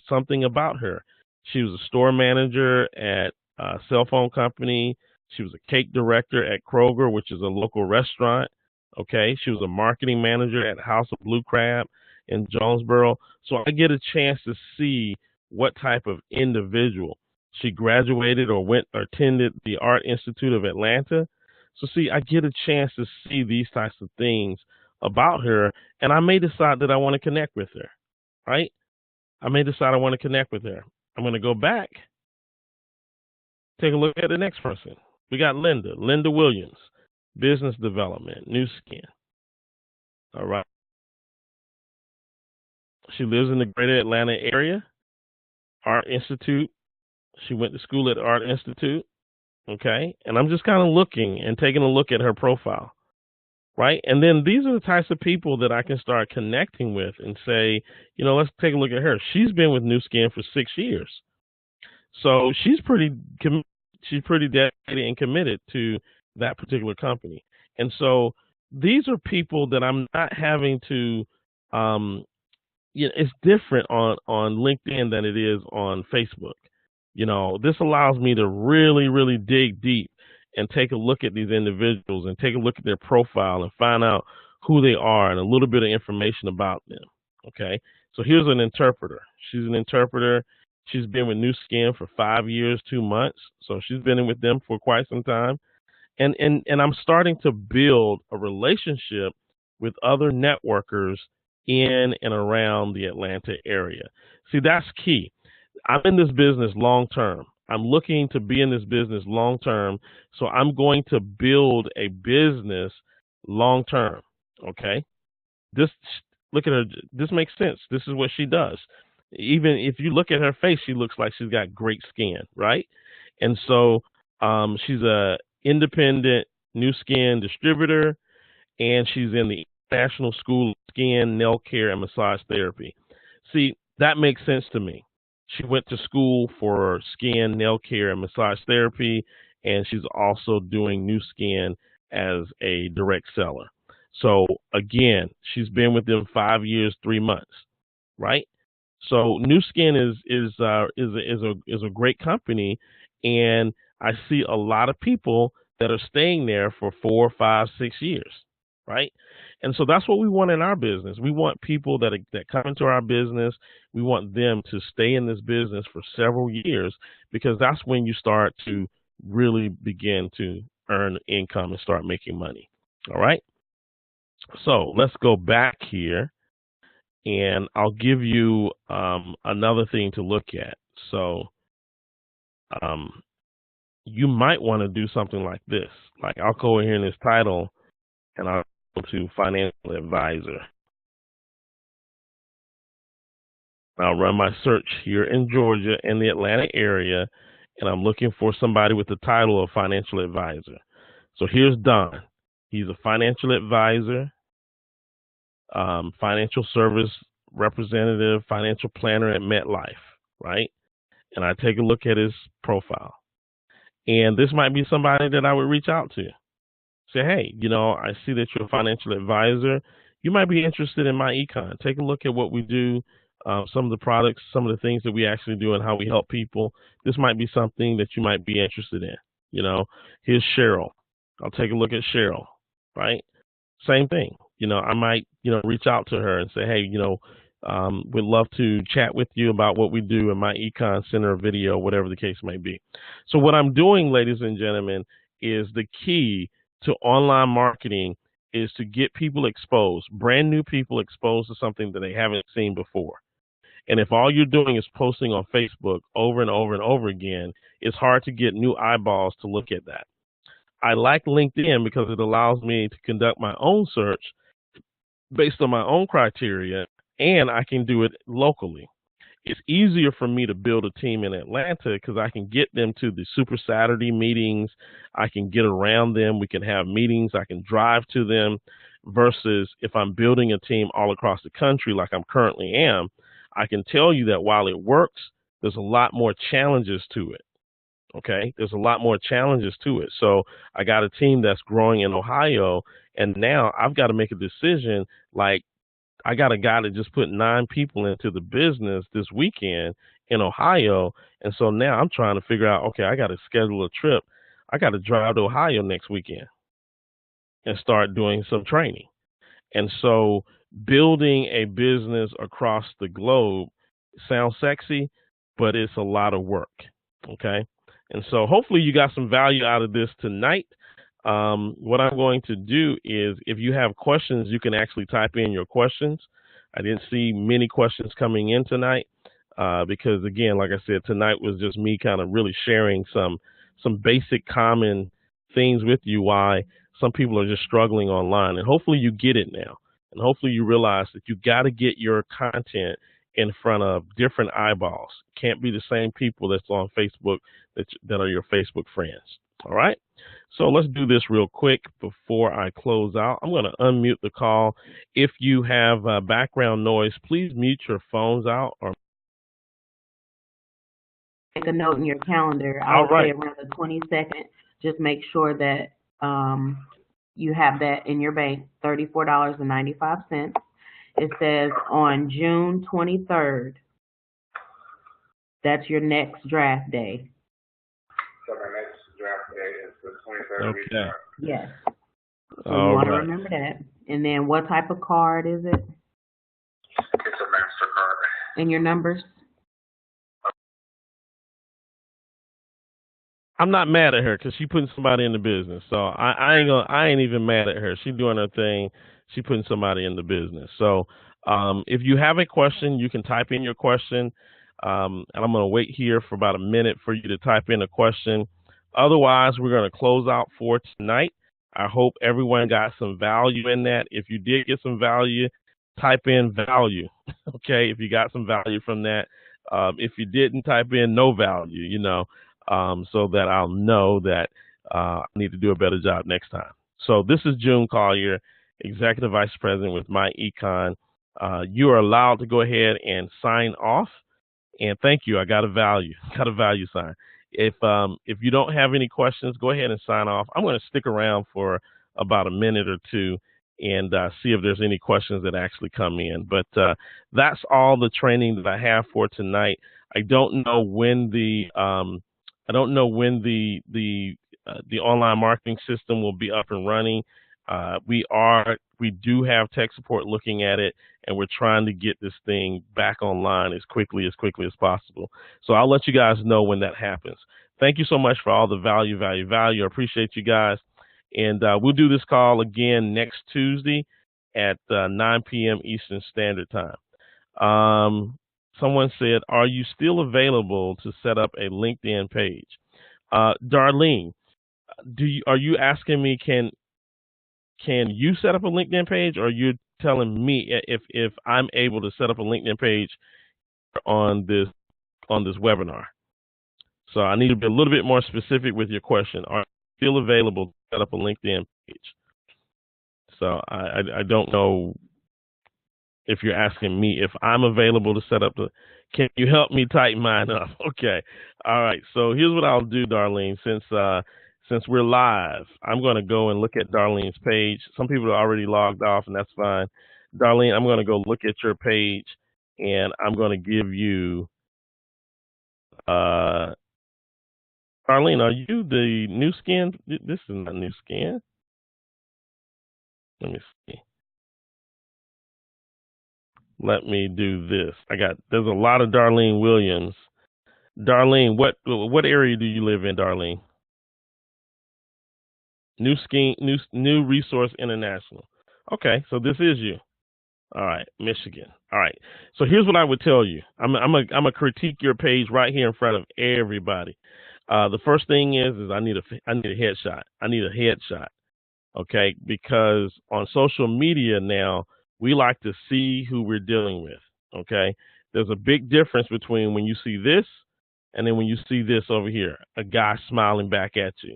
something about her. She was a store manager at a cell phone company. She was a cake director at Kroger, which is a local restaurant. Okay, she was a marketing manager at House of Blue Crab in Jonesboro. So I get a chance to see what type of individual. She graduated or attended the Art Institute of Atlanta. So see, I get a chance to see these types of things about her, and I may decide that I want to connect with her, right? I may decide I want to connect with her. I'm going to go back, take a look at the next person. We got Linda Williams, business development, New Skin. All right. She lives in the greater Atlanta area. Art Institute. She went to school at Art Institute. Okay. And I'm just kind of looking and taking a look at her profile. Right. And then these are the types of people that I can start connecting with and say, let's take a look at her. She's been with New Skin for 6 years. So she's pretty dedicated and committed to that particular company. And so these are people that I'm not having to, it's different on LinkedIn than it is on Facebook. This allows me to really, really dig deep and take a look at these individuals and take a look at their profile and find out who they are and a little bit of information about them. Okay. So here's an interpreter. She's an interpreter. She's been with New Skin for 5 years, 2 months. So she's been with them for quite some time. And I'm starting to build a relationship with other networkers in and around the Atlanta area. See, that's key. I'm in this business long term. I'm looking to be in this business long term. So I'm going to build a business long term. Okay. Look at her. This makes sense. This is what she does. Even if you look at her face, she looks like she's got great skin, right? And so she's a independent New Skin distributor, and she's in the National School of Skin, Nail Care, and Massage Therapy. See, that makes sense to me. She went to school for skin, nail care, and massage therapy, and she's also doing New Skin as a direct seller. So again, she's been with them 5 years, 3 months, right? So New Skin is a great company, and I see a lot of people that are staying there for 4, 5, 6 years, right? And so that's what we want in our business. We want people that come into our business. We want them to stay in this business for several years, because that's when you start to really begin to earn income and start making money. All right. So let's go back here, and I'll give you another thing to look at. So you might want to do something like this. Like, I'll go in here in this title, and I'll go to financial advisor. I'll run my search here in Georgia in the Atlanta area, and I'm looking for somebody with the title of financial advisor. So here's Don. He's a financial advisor, financial service representative, financial planner at MetLife, right? And I take a look at his profile. And this might be somebody that I would reach out to. Say, hey, I see that you're a financial advisor. You might be interested in my econ. Take a look at what we do, some of the products, some of the things that we actually do, and how we help people. This might be something that you might be interested in. Here's Cheryl. I'll take a look at Cheryl, right? Same thing. I might, reach out to her and say, hey, we'd love to chat with you about what we do in my econ center video, whatever the case may be. So what I'm doing, ladies and gentlemen, is the key to online marketing is to get people exposed, brand new people exposed to something that they haven't seen before. And if all you're doing is posting on Facebook over and over and over again, it's hard to get new eyeballs to look at that. I like LinkedIn because it allows me to conduct my own search based on my own criteria, and I can do it locally. It's easier for me to build a team in Atlanta because I can get them to the Super Saturday meetings. I can get around them. We can have meetings. I can drive to them versus if I'm building a team all across the country like I'm currently am. I can tell you that while it works, there's a lot more challenges to it. Okay, there's a lot more challenges to it. So I got a team that's growing in Ohio, and now I've got to make a decision. Like, I got a guy that just put 9 people into the business this weekend in Ohio, and so now I'm trying to figure out, okay, I got to schedule a trip. I got to drive to Ohio next weekend and start doing some training. And so building a business across the globe sounds sexy, but it's a lot of work. Okay. And so hopefully you got some value out of this tonight. What I'm going to do is if you have questions, you can actually type in your questions. I didn't see many questions coming in tonight because, again, like I said, tonight was just me kind of really sharing some basic common things with you why some people are just struggling online. And hopefully you get it now. And hopefully you realize that you got to get your content in front of different eyeballs. Can't be the same people that's on Facebook that are your Facebook friends. All right. So let's do this real quick before I close out. I'm going to unmute the call. If you have background noise, please mute your phones out. Or make a note in your calendar. I would say around the 22nd. Just make sure that you have that in your bank, $34.95. It says on June 23rd. That's your next draft day. So my next draft day is the 23rd. Okay. Yes. So you want to remember that. And then what type of card is it? It's a MasterCard. And your numbers? I'm not mad at her because she's putting somebody in the business. So I ain't even mad at her. She's doing her thing. She's putting somebody in the business. So if you have a question, you can type in your question. And I'm going to wait here for about a minute for you to type in a question. Otherwise, we're going to close out for tonight. I hope everyone got some value in that. If you did get some value, type in value. Okay, if you got some value from that. If you didn't, type in no value, so that I'll know that I need to do a better job next time. So this is June Collier, Executive Vice President with My Econ. You are allowed to go ahead and sign off. And thank you. I got a value sign. If you don't have any questions, go ahead and sign off. I'm going to stick around for about a minute or two and see if there's any questions that actually come in. But that's all the training that I have for tonight. I don't know when the online marketing system will be up and running. We do have tech support looking at it, and we're trying to get this thing back online as quickly as possible. So I'll let you guys know when that happens. Thank you so much for all the value. I appreciate you guys. And we'll do this call again next Tuesday at 9 p.m. Eastern Standard Time. Someone said, are you still available to set up a LinkedIn page? Darlene, are you asking me, can you set up a LinkedIn page, or are you telling me if I'm able to set up a LinkedIn page on this webinar? So I need to be a little bit more specific with your question. Are you still available to set up a LinkedIn page? So I don't know if you're asking me if I'm available to set up can you help me tighten mine up? Okay. All right. So here's what I'll do, Darlene, since since we're live, I'm going to go and look at Darlene's page. Some people are already logged off, and that's fine. Darlene, I'm going to go look at your page, and I'm going to give you, Darlene, are you the new skin? This is not new skin. Let me see. Let me do this. There's a lot of Darlene Williams. Darlene, what area do you live in, Darlene? New Resource International. Okay, so this is you. All right, Michigan. All right. So here's what I would tell you. I'm a critique your page right here in front of everybody. The first thing is I need a headshot. I need a headshot. Okay, because on social media now we like to see who we're dealing with. Okay, there's a big difference between when you see this and then when you see this over here, a guy smiling back at you.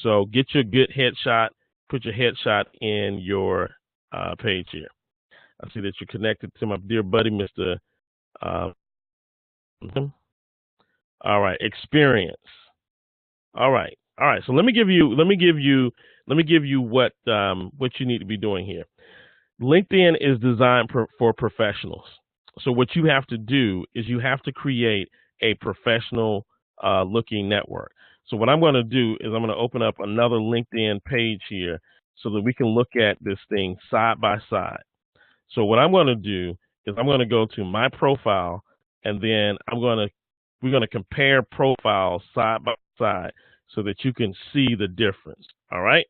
So get your good headshot. Put your headshot in your page here. I see that you're connected to my dear buddy, Mr. All right, experience. All right. So let me give you what you need to be doing here. LinkedIn is designed for professionals. So what you have to do is you have to create a professional looking network. So what I'm going to do is I'm going to open up another LinkedIn page here so that we can look at this thing side by side. So what I'm going to do is I'm going to go to my profile, and then we're going to compare profiles side by side so that you can see the difference. All right.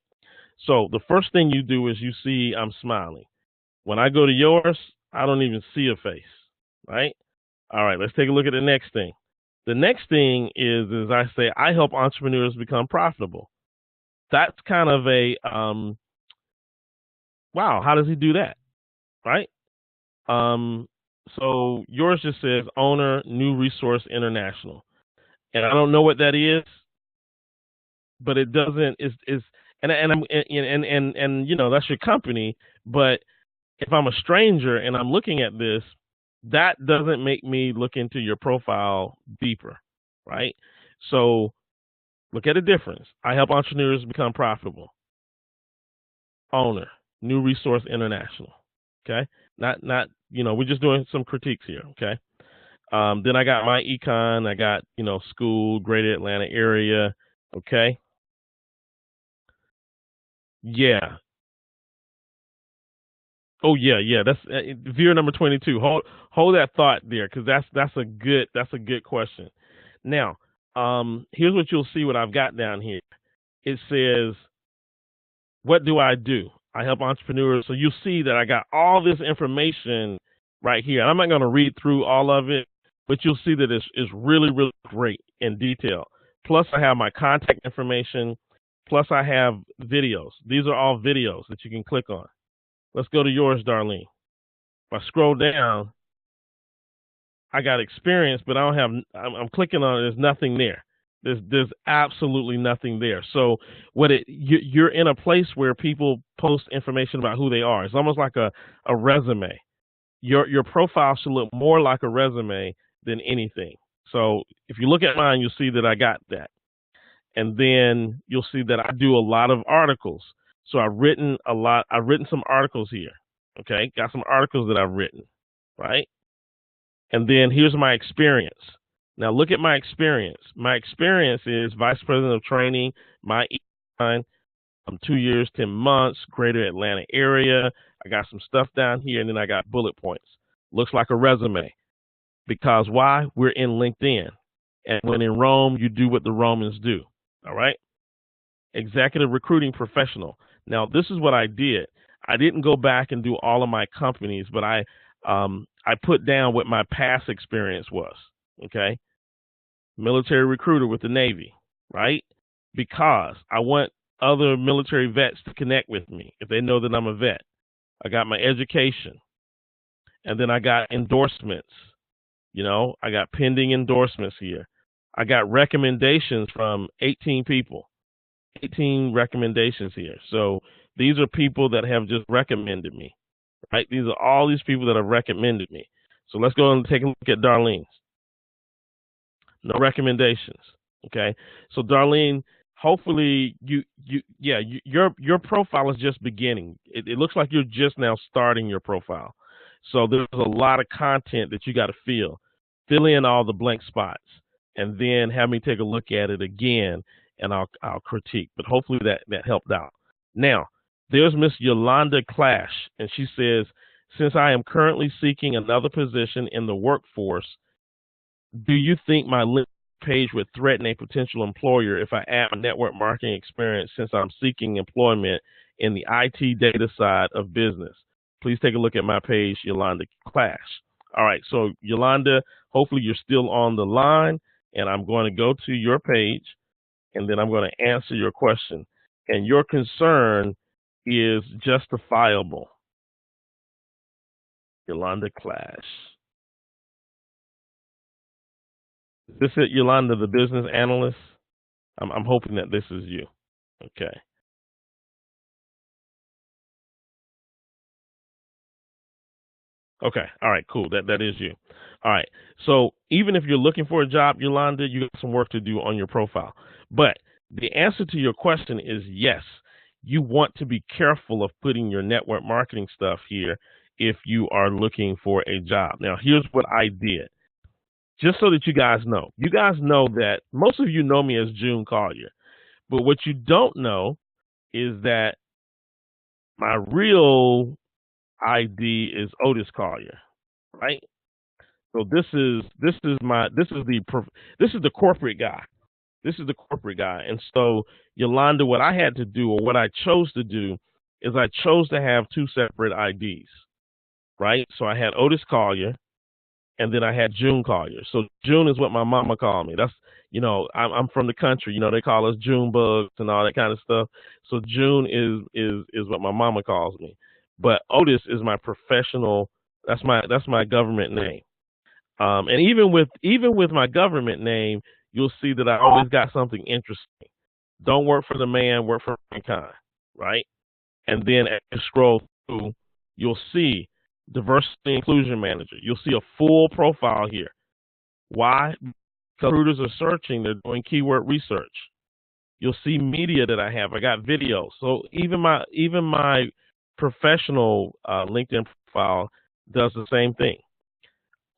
So the first thing you do is you see I'm smiling. When I go to yours, I don't even see a face. Right. All right. Let's take a look at the next thing. The next thing is I say I help entrepreneurs become profitable. That's kind of a wow. How does he do that? Right. So yours just says owner, New Resource International, and I don't know what that is, but it doesn't and you know that's your company. But if I'm a stranger and I'm looking at this, that doesn't make me look into your profile deeper, right? So look at the difference. I help entrepreneurs become profitable. Owner, New Resource International. Okay, not we're just doing some critiques here. Okay. Then I got my econ. I got school, Greater Atlanta area. Okay. Yeah. Oh yeah. That's viewer number 22. Hold that thought there, because that's a good question. Now, here's what you'll see. What I've got down here. It says, "What do I do? I help entrepreneurs." So you'll see that I got all this information right here. I'm not going to read through all of it, but you'll see that it's really, really great in detail. Plus, I have my contact information. Plus, I have videos. These are all videos that you can click on. Let's go to yours, Darlene. If I scroll down, I got experience, but I don't have. I'm clicking on it. There's nothing there. There's absolutely nothing there. So you're in a place where people post information about who they are. It's almost like a resume. Your profile should look more like a resume than anything. So if you look at mine, you'll see that I got that. And then you'll see that I do a lot of articles. So I've written some articles here. Okay, got some articles that I've written, right? And then here's my experience. Now look at my experience. My experience is Vice President of Training, my econ, 2 years, 10 months, Greater Atlanta area. I got some stuff down here, and then I got bullet points. Looks like a resume. Because why? We're in LinkedIn. And when in Rome, you do what the Romans do. All right? Executive recruiting professional. Now, this is what I did. I didn't go back and do all of my companies, but I put down what my past experience was. Okay? Military recruiter with the Navy, right? Because I want other military vets to connect with me if they know that I'm a vet. I got my education, and then I got endorsements. I got pending endorsements here. I got recommendations from 18 people, 18 recommendations here. So these are people that have just recommended me, right? These are all these people that have recommended me. So let's go and take a look at Darlene's. No recommendations. Okay. So Darlene, hopefully your profile is just beginning. It looks like you're just now starting your profile. So there's a lot of content that you got to fill in all the blank spots, and then have me take a look at it again, and I'll critique. But hopefully that helped out. Now there's Miss Yolanda Clash, and she says, since I am currently seeking another position in the workforce, do you think my LinkedIn page would threaten a potential employer if I add my network marketing experience since I'm seeking employment in the IT data side of business? Please take a look at my page, Yolanda Clash. All right, so Yolanda, hopefully you're still on the line, and I'm going to go to your page, and then I'm going to answer your question. And your concern is justifiable. Yolanda Clash. Is this it, Yolanda, the business analyst? I'm hoping that this is you. Okay. Okay. All right. Cool. That is you. All right. So even if you're looking for a job, Yolanda, you got some work to do on your profile. But the answer to your question is yes. You want to be careful of putting your network marketing stuff here if you are looking for a job. Now, here's what I did. Just so that you guys know. You guys know that most of you know me as June Collier. But what you don't know is that my real ID is Otis Collier, right? So this is the corporate guy. This is the corporate guy. And so, Yolanda, what I had to do, or what I chose to do, is I chose to have two separate IDs, right? So I had Otis Collier, and then I had June Collier. So June is what my mama called me. That's, I'm from the country. They call us June bugs and all that kind of stuff. So June is what my mama calls me. But Otis is my professional. That's my government name. And even with my government name, you'll see that I always got something interesting. Don't work for the man, work for mankind, right? And then as you scroll through, you'll see diversity inclusion manager. You'll see a full profile here. Why? Because recruiters are searching, they're doing keyword research. You'll see media that I have. I got videos. So even my professional LinkedIn profile does the same thing.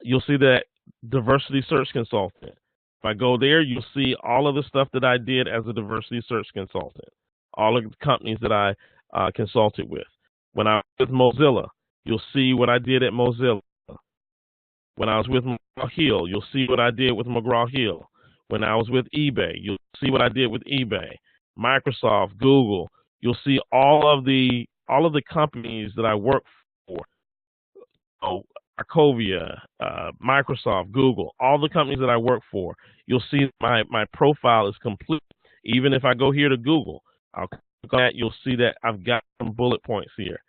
You'll see that diversity search consultant. If I go there, you'll see all of the stuff that I did as a diversity search consultant, all of the companies that I consulted with. When I was with Mozilla, you'll see what I did at Mozilla. When I was with McGraw-Hill, you'll see what I did with McGraw-Hill. When I was with eBay, you'll see what I did with eBay. Microsoft, Google, you'll see all of the companies that I work for. Arcovia, Microsoft, Google, all the companies that I work for. You'll see my profile is complete. Even if I go here to Google, I'll click on that. You'll see that I've got some bullet points here.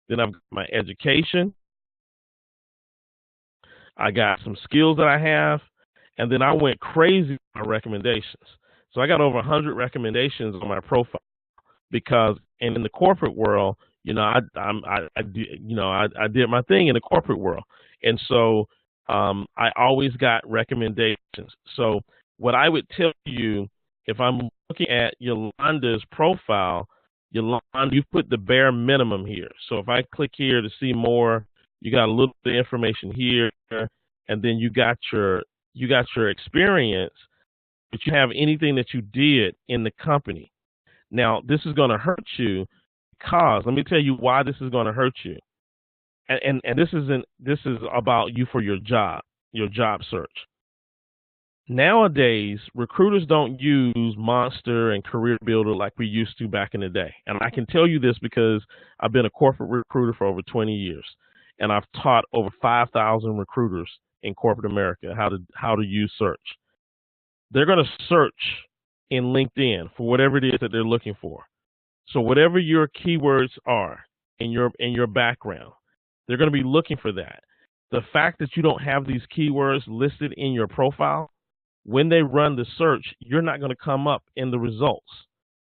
Then I've got my education. I got some skills that I have, and then I went crazy with my recommendations. So I got over 100 recommendations on my profile because, and in the corporate world, I did my thing in the corporate world, and so I always got recommendations. So what I would tell you, if I'm looking at Yolanda's profile, Yolanda, you've put the bare minimum here. So if I click here to see more, you got a little bit of information here, and then you got your experience, but you have anything that you did in the company. Now, this is going to hurt you because, let me tell you why this is going to hurt you. And this is about you for your job search. Nowadays, recruiters don't use Monster and Career Builder like we used to back in the day. And I can tell you this because I've been a corporate recruiter for over 20 years, and I've taught over 5,000 recruiters in corporate America how to use search. They're going to search in LinkedIn for whatever it is that they're looking for. So whatever your keywords are in your background, they're going to be looking for that. The fact that you don't have these keywords listed in your profile, when they run the search, you're not going to come up in the results.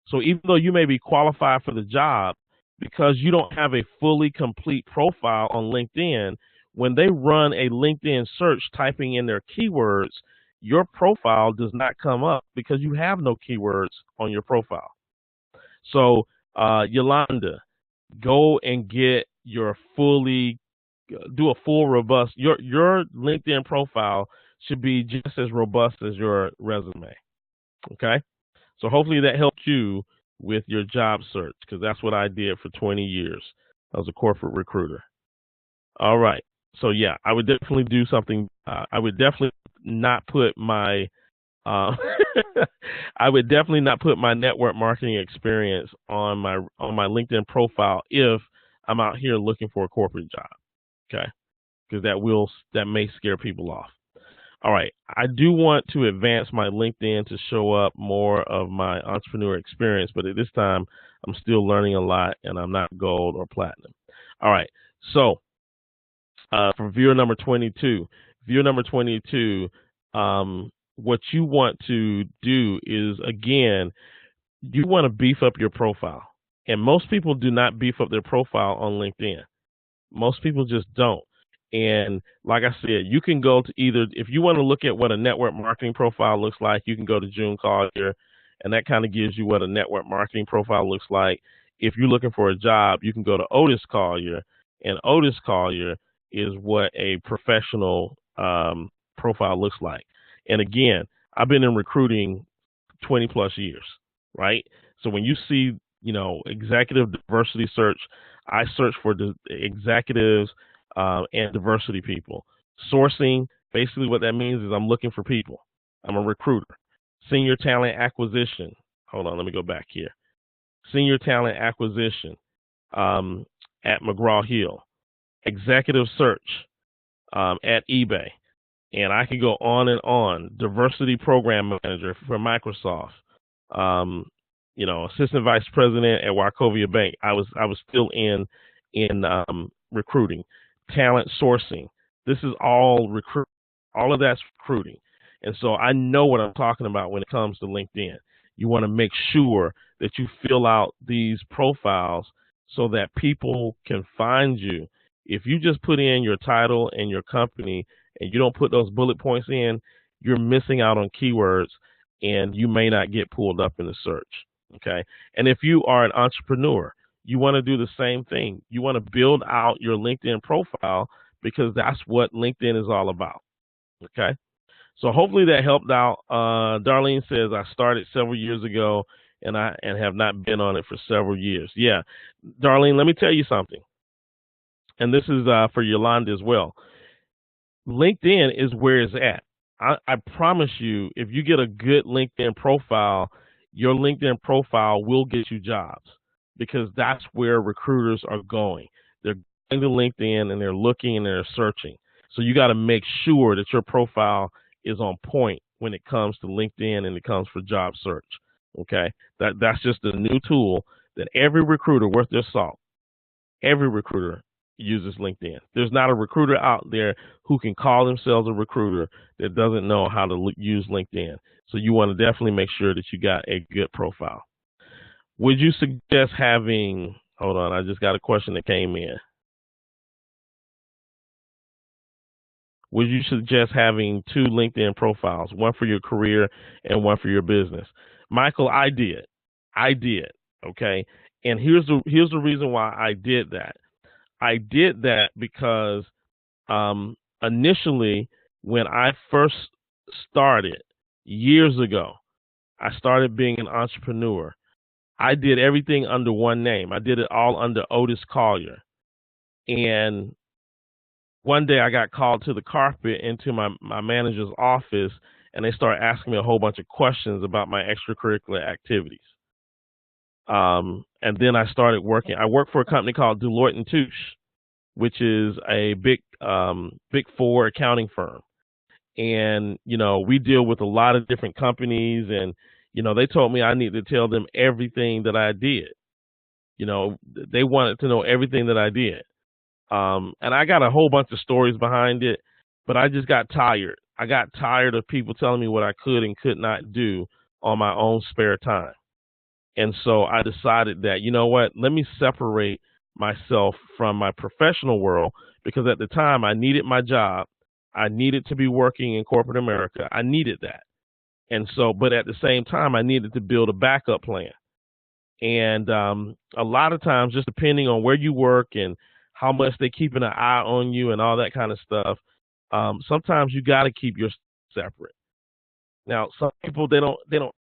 So even though you may be qualified for the job, because you don't have a fully complete profile on LinkedIn, when they run a LinkedIn search typing in their keywords, your profile does not come up because you have no keywords on your profile. So, Yolanda, go and get your do a full robust. Your LinkedIn profile should be just as robust as your resume. Okay, so hopefully that helped you with your job search, because that's what I did for 20 years. I was a corporate recruiter. All right, so yeah, I would definitely do something. I would definitely not put my I would definitely not put my network marketing experience on my LinkedIn profile if I'm out here looking for a corporate job. Okay, because that may scare people off. All right, I do want to advance my LinkedIn to show up more of my entrepreneur experience, but at this time, I'm still learning a lot, and I'm not gold or platinum. All right, so for viewer number 22, what you want to do is, again, you want to beef up your profile. And most people do not beef up their profile on LinkedIn. Most people just don't. And like I said, you can go to either, if you want to look at what a network marketing profile looks like, you can go to June Collier, and that kind of gives you what a network marketing profile looks like. If you're looking for a job, you can go to Otis Collier, and Otis Collier is what a professional profile looks like. And again, I've been in recruiting 20 plus years, right? So when you see, executive diversity search, I search for the executives and diversity people. Sourcing, basically what that means is I'm looking for people. I'm a recruiter. Senior talent acquisition. Hold on, let me go back here. Senior talent acquisition at McGraw-Hill. Executive search at eBay. And I could go on and on. Diversity program manager for Microsoft. Assistant vice president at Wachovia Bank. I was still in recruiting. Talent sourcing. This is all recruit. All of that's recruiting. And so I know what I'm talking about when it comes to LinkedIn. You want to make sure that you fill out these profiles so that people can find you. If you just put in your title and your company and you don't put those bullet points in, you're missing out on keywords and you may not get pulled up in the search. Okay. And if you are an entrepreneur, you want to do the same thing. You want to build out your LinkedIn profile because that's what LinkedIn is all about. Okay. So hopefully that helped out. Darlene says I started several years ago and have not been on it for several years. Yeah. Darlene, let me tell you something. And this is for Yolanda as well. LinkedIn is where it's at. I promise you, if you get a good LinkedIn profile, your LinkedIn profile will get you jobs because that's where recruiters are going. They're going to LinkedIn and they're looking and they're searching. So you got to make sure that your profile is on point when it comes to LinkedIn and it comes for job search. Okay, that's just a new tool that every recruiter worth their salt, every recruiter uses LinkedIn. There's not a recruiter out there who can call themselves a recruiter that doesn't know how to use LinkedIn. So you want to definitely make sure that you got a good profile. Would you suggest having, hold on, I just got a question that came in. Would you suggest having 2 LinkedIn profiles, one for your career and one for your business? Michael, I did. Okay. And here's the reason why I did that. I did that because initially, when I first started years ago, I started being an entrepreneur. I did everything under one name. I did it all under Otis Collier. And one day I got called to the carpet into my manager's office, and they started asking me a whole bunch of questions about my extracurricular activities. And then I started working. I worked for a company called Deloitte & Touche, which is a big 4 accounting firm. And, we deal with a lot of different companies, and, they told me I need to tell them everything that I did. They wanted to know everything that I did. And I got a whole bunch of stories behind it, but I just got tired. I got tired of people telling me what I could and could not do on my own spare time. And so I decided that, let me separate myself from my professional world, because at the time I needed my job. I needed to be working in corporate America. I needed that. And so, but at the same time, I needed to build a backup plan. And a lot of times, just depending on where you work and how much they're keeping an eye on you and all that kind of stuff, sometimes you got to keep your separate. Now, some people they don't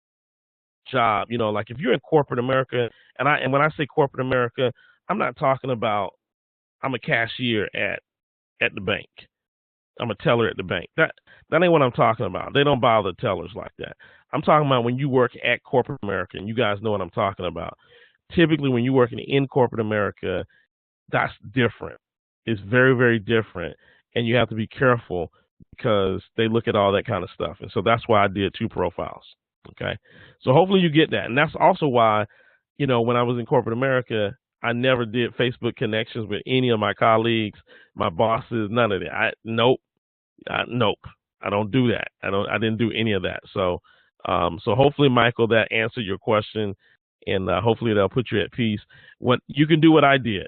job, like if you're in corporate America, and when I say corporate America, I'm not talking about I'm a cashier at the bank. I'm a teller at the bank. That ain't what I'm talking about. They don't bother tellers like that. I'm talking about when you work at corporate America, and you guys know what I'm talking about. Typically, when you're working in corporate America, that's different. It's very, very different, and you have to be careful because they look at all that kind of stuff. And so that's why I did 2 profiles. Okay, so hopefully you get that, and that's also why, when I was in corporate America, I never did Facebook connections with any of my colleagues, my bosses, none of that. Nope. I don't do that. I didn't do any of that. So hopefully, Michael, that answered your question, and hopefully that'll put you at peace. What you can do what I did.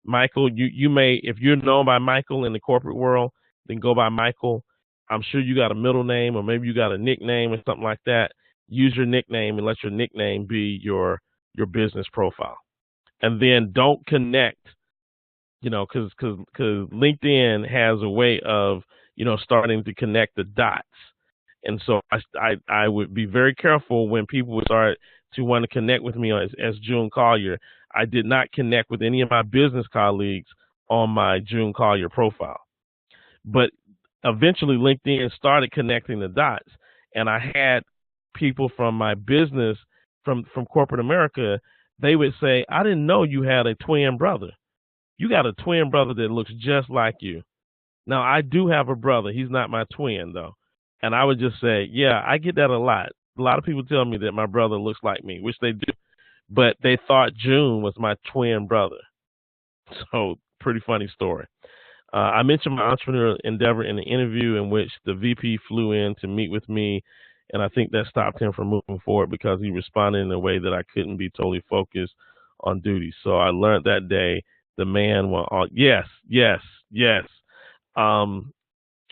Michael, you may, if you're known by Michael in the corporate world, then go by Michael. I'm sure you got a middle name, or maybe you got a nickname or something like that. Use your nickname and let your nickname be your business profile, and then don't connect. Because LinkedIn has a way of starting to connect the dots, and so I would be very careful when people would start to want to connect with me as June Collier. I did not connect with any of my business colleagues on my June Collier profile, but eventually LinkedIn started connecting the dots, and I had people from my business from corporate America. They would say, "I didn't know you had a twin brother. You got a twin brother that looks just like you." Now, I do have a brother. He's not my twin, though. And I would just say, yeah, I get that a lot. A lot of people tell me that my brother looks like me, which they do. But they thought June was my twin brother. So, pretty funny story. I mentioned my entrepreneurial endeavor in the interview in which the VP flew in to meet with me. And I think that stopped him from moving forward because he responded in a way that I couldn't be totally focused on duty. So I learned that day the man went on. Yes.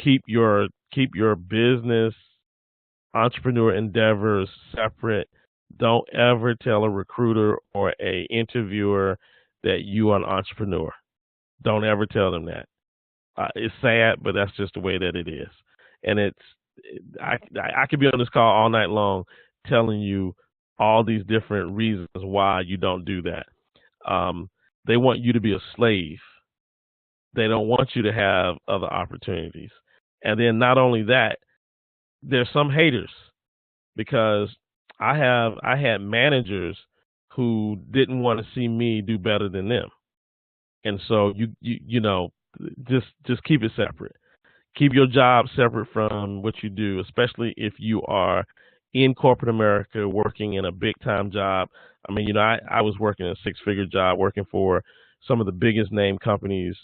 Keep your business entrepreneur endeavors separate. Don't ever tell a recruiter or a interviewer that you are an entrepreneur. Don't ever tell them that. It's sad, but that's just the way that it is. And I could be on this call all night long telling you all these different reasons why you don't do that. They want you to be a slave. They don't want you to have other opportunities. And then not only that, there's some haters because I had managers who didn't want to see me do better than them. And so just keep it separate. Keep your job separate from what you do, especially if you are in corporate America working in a big time job. I mean, I was working a 6-figure job working for some of the biggest name companies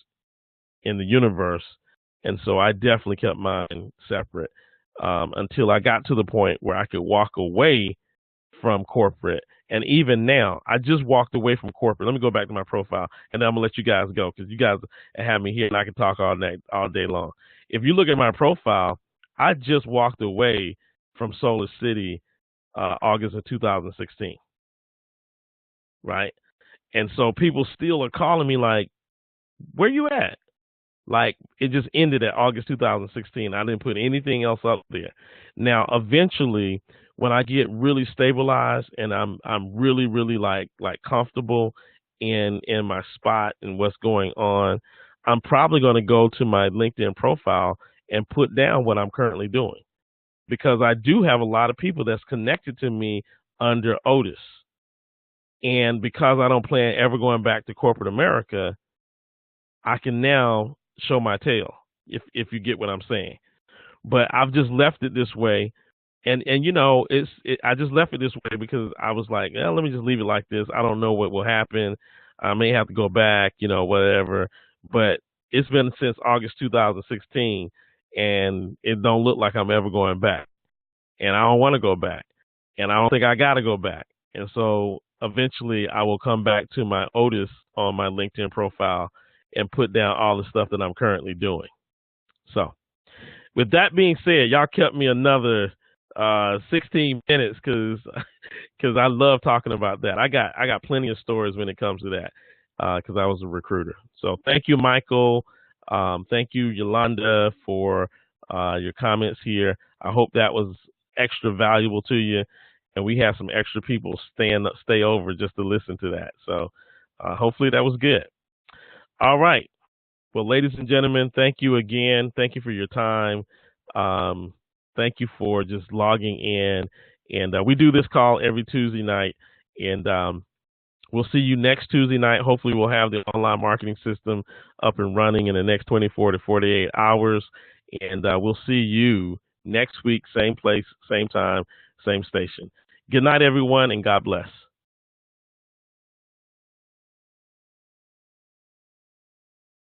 in the universe. And so I definitely kept mine separate until I got to the point where I could walk away from corporate. And even now, I just walked away from corporate. Let me go back to my profile, and then I'm going to let you guys go because you guys have me here and I can talk all day long. If you look at my profile, I just walked away from Solar City August of 2016. Right? And so people still are calling me like, where you at? Like, it just ended at August 2016. I didn't put anything else up there. Now, eventually, when I get really stabilized and I'm really, really like comfortable in my spot and what's going on, I'm probably going to go to my LinkedIn profile and put down what I'm currently doing, because I do have a lot of people that's connected to me under Otis. And because I don't plan ever going back to corporate America, I can now show my tail, if you get what I'm saying. But I've just left it this way, and I just left it this way because I was like, let me just leave it like this. I don't know what will happen. I may have to go back, whatever. But it's been since August 2016, and it don't look like I'm ever going back. And I don't want to go back, and I don't think I got to go back. And so eventually I will come back to my Otis on my LinkedIn profile and put down all the stuff that I'm currently doing. So with that being said, y'all kept me another 16 minutes because I love talking about that. I got plenty of stories when it comes to that because I was a recruiter. So thank you, Michael. Thank you, Yolanda, for your comments here. I hope that was extra valuable to you, and we have some extra people stay over just to listen to that. So hopefully that was good. All right. Well, ladies and gentlemen, thank you again. Thank you for your time. Thank you for just logging in. And we do this call every Tuesday night. And we'll see you next Tuesday night. Hopefully, we'll have the online marketing system up and running in the next 24 to 48 hours. And we'll see you next week, same place, same time, same station. Good night, everyone, and God bless.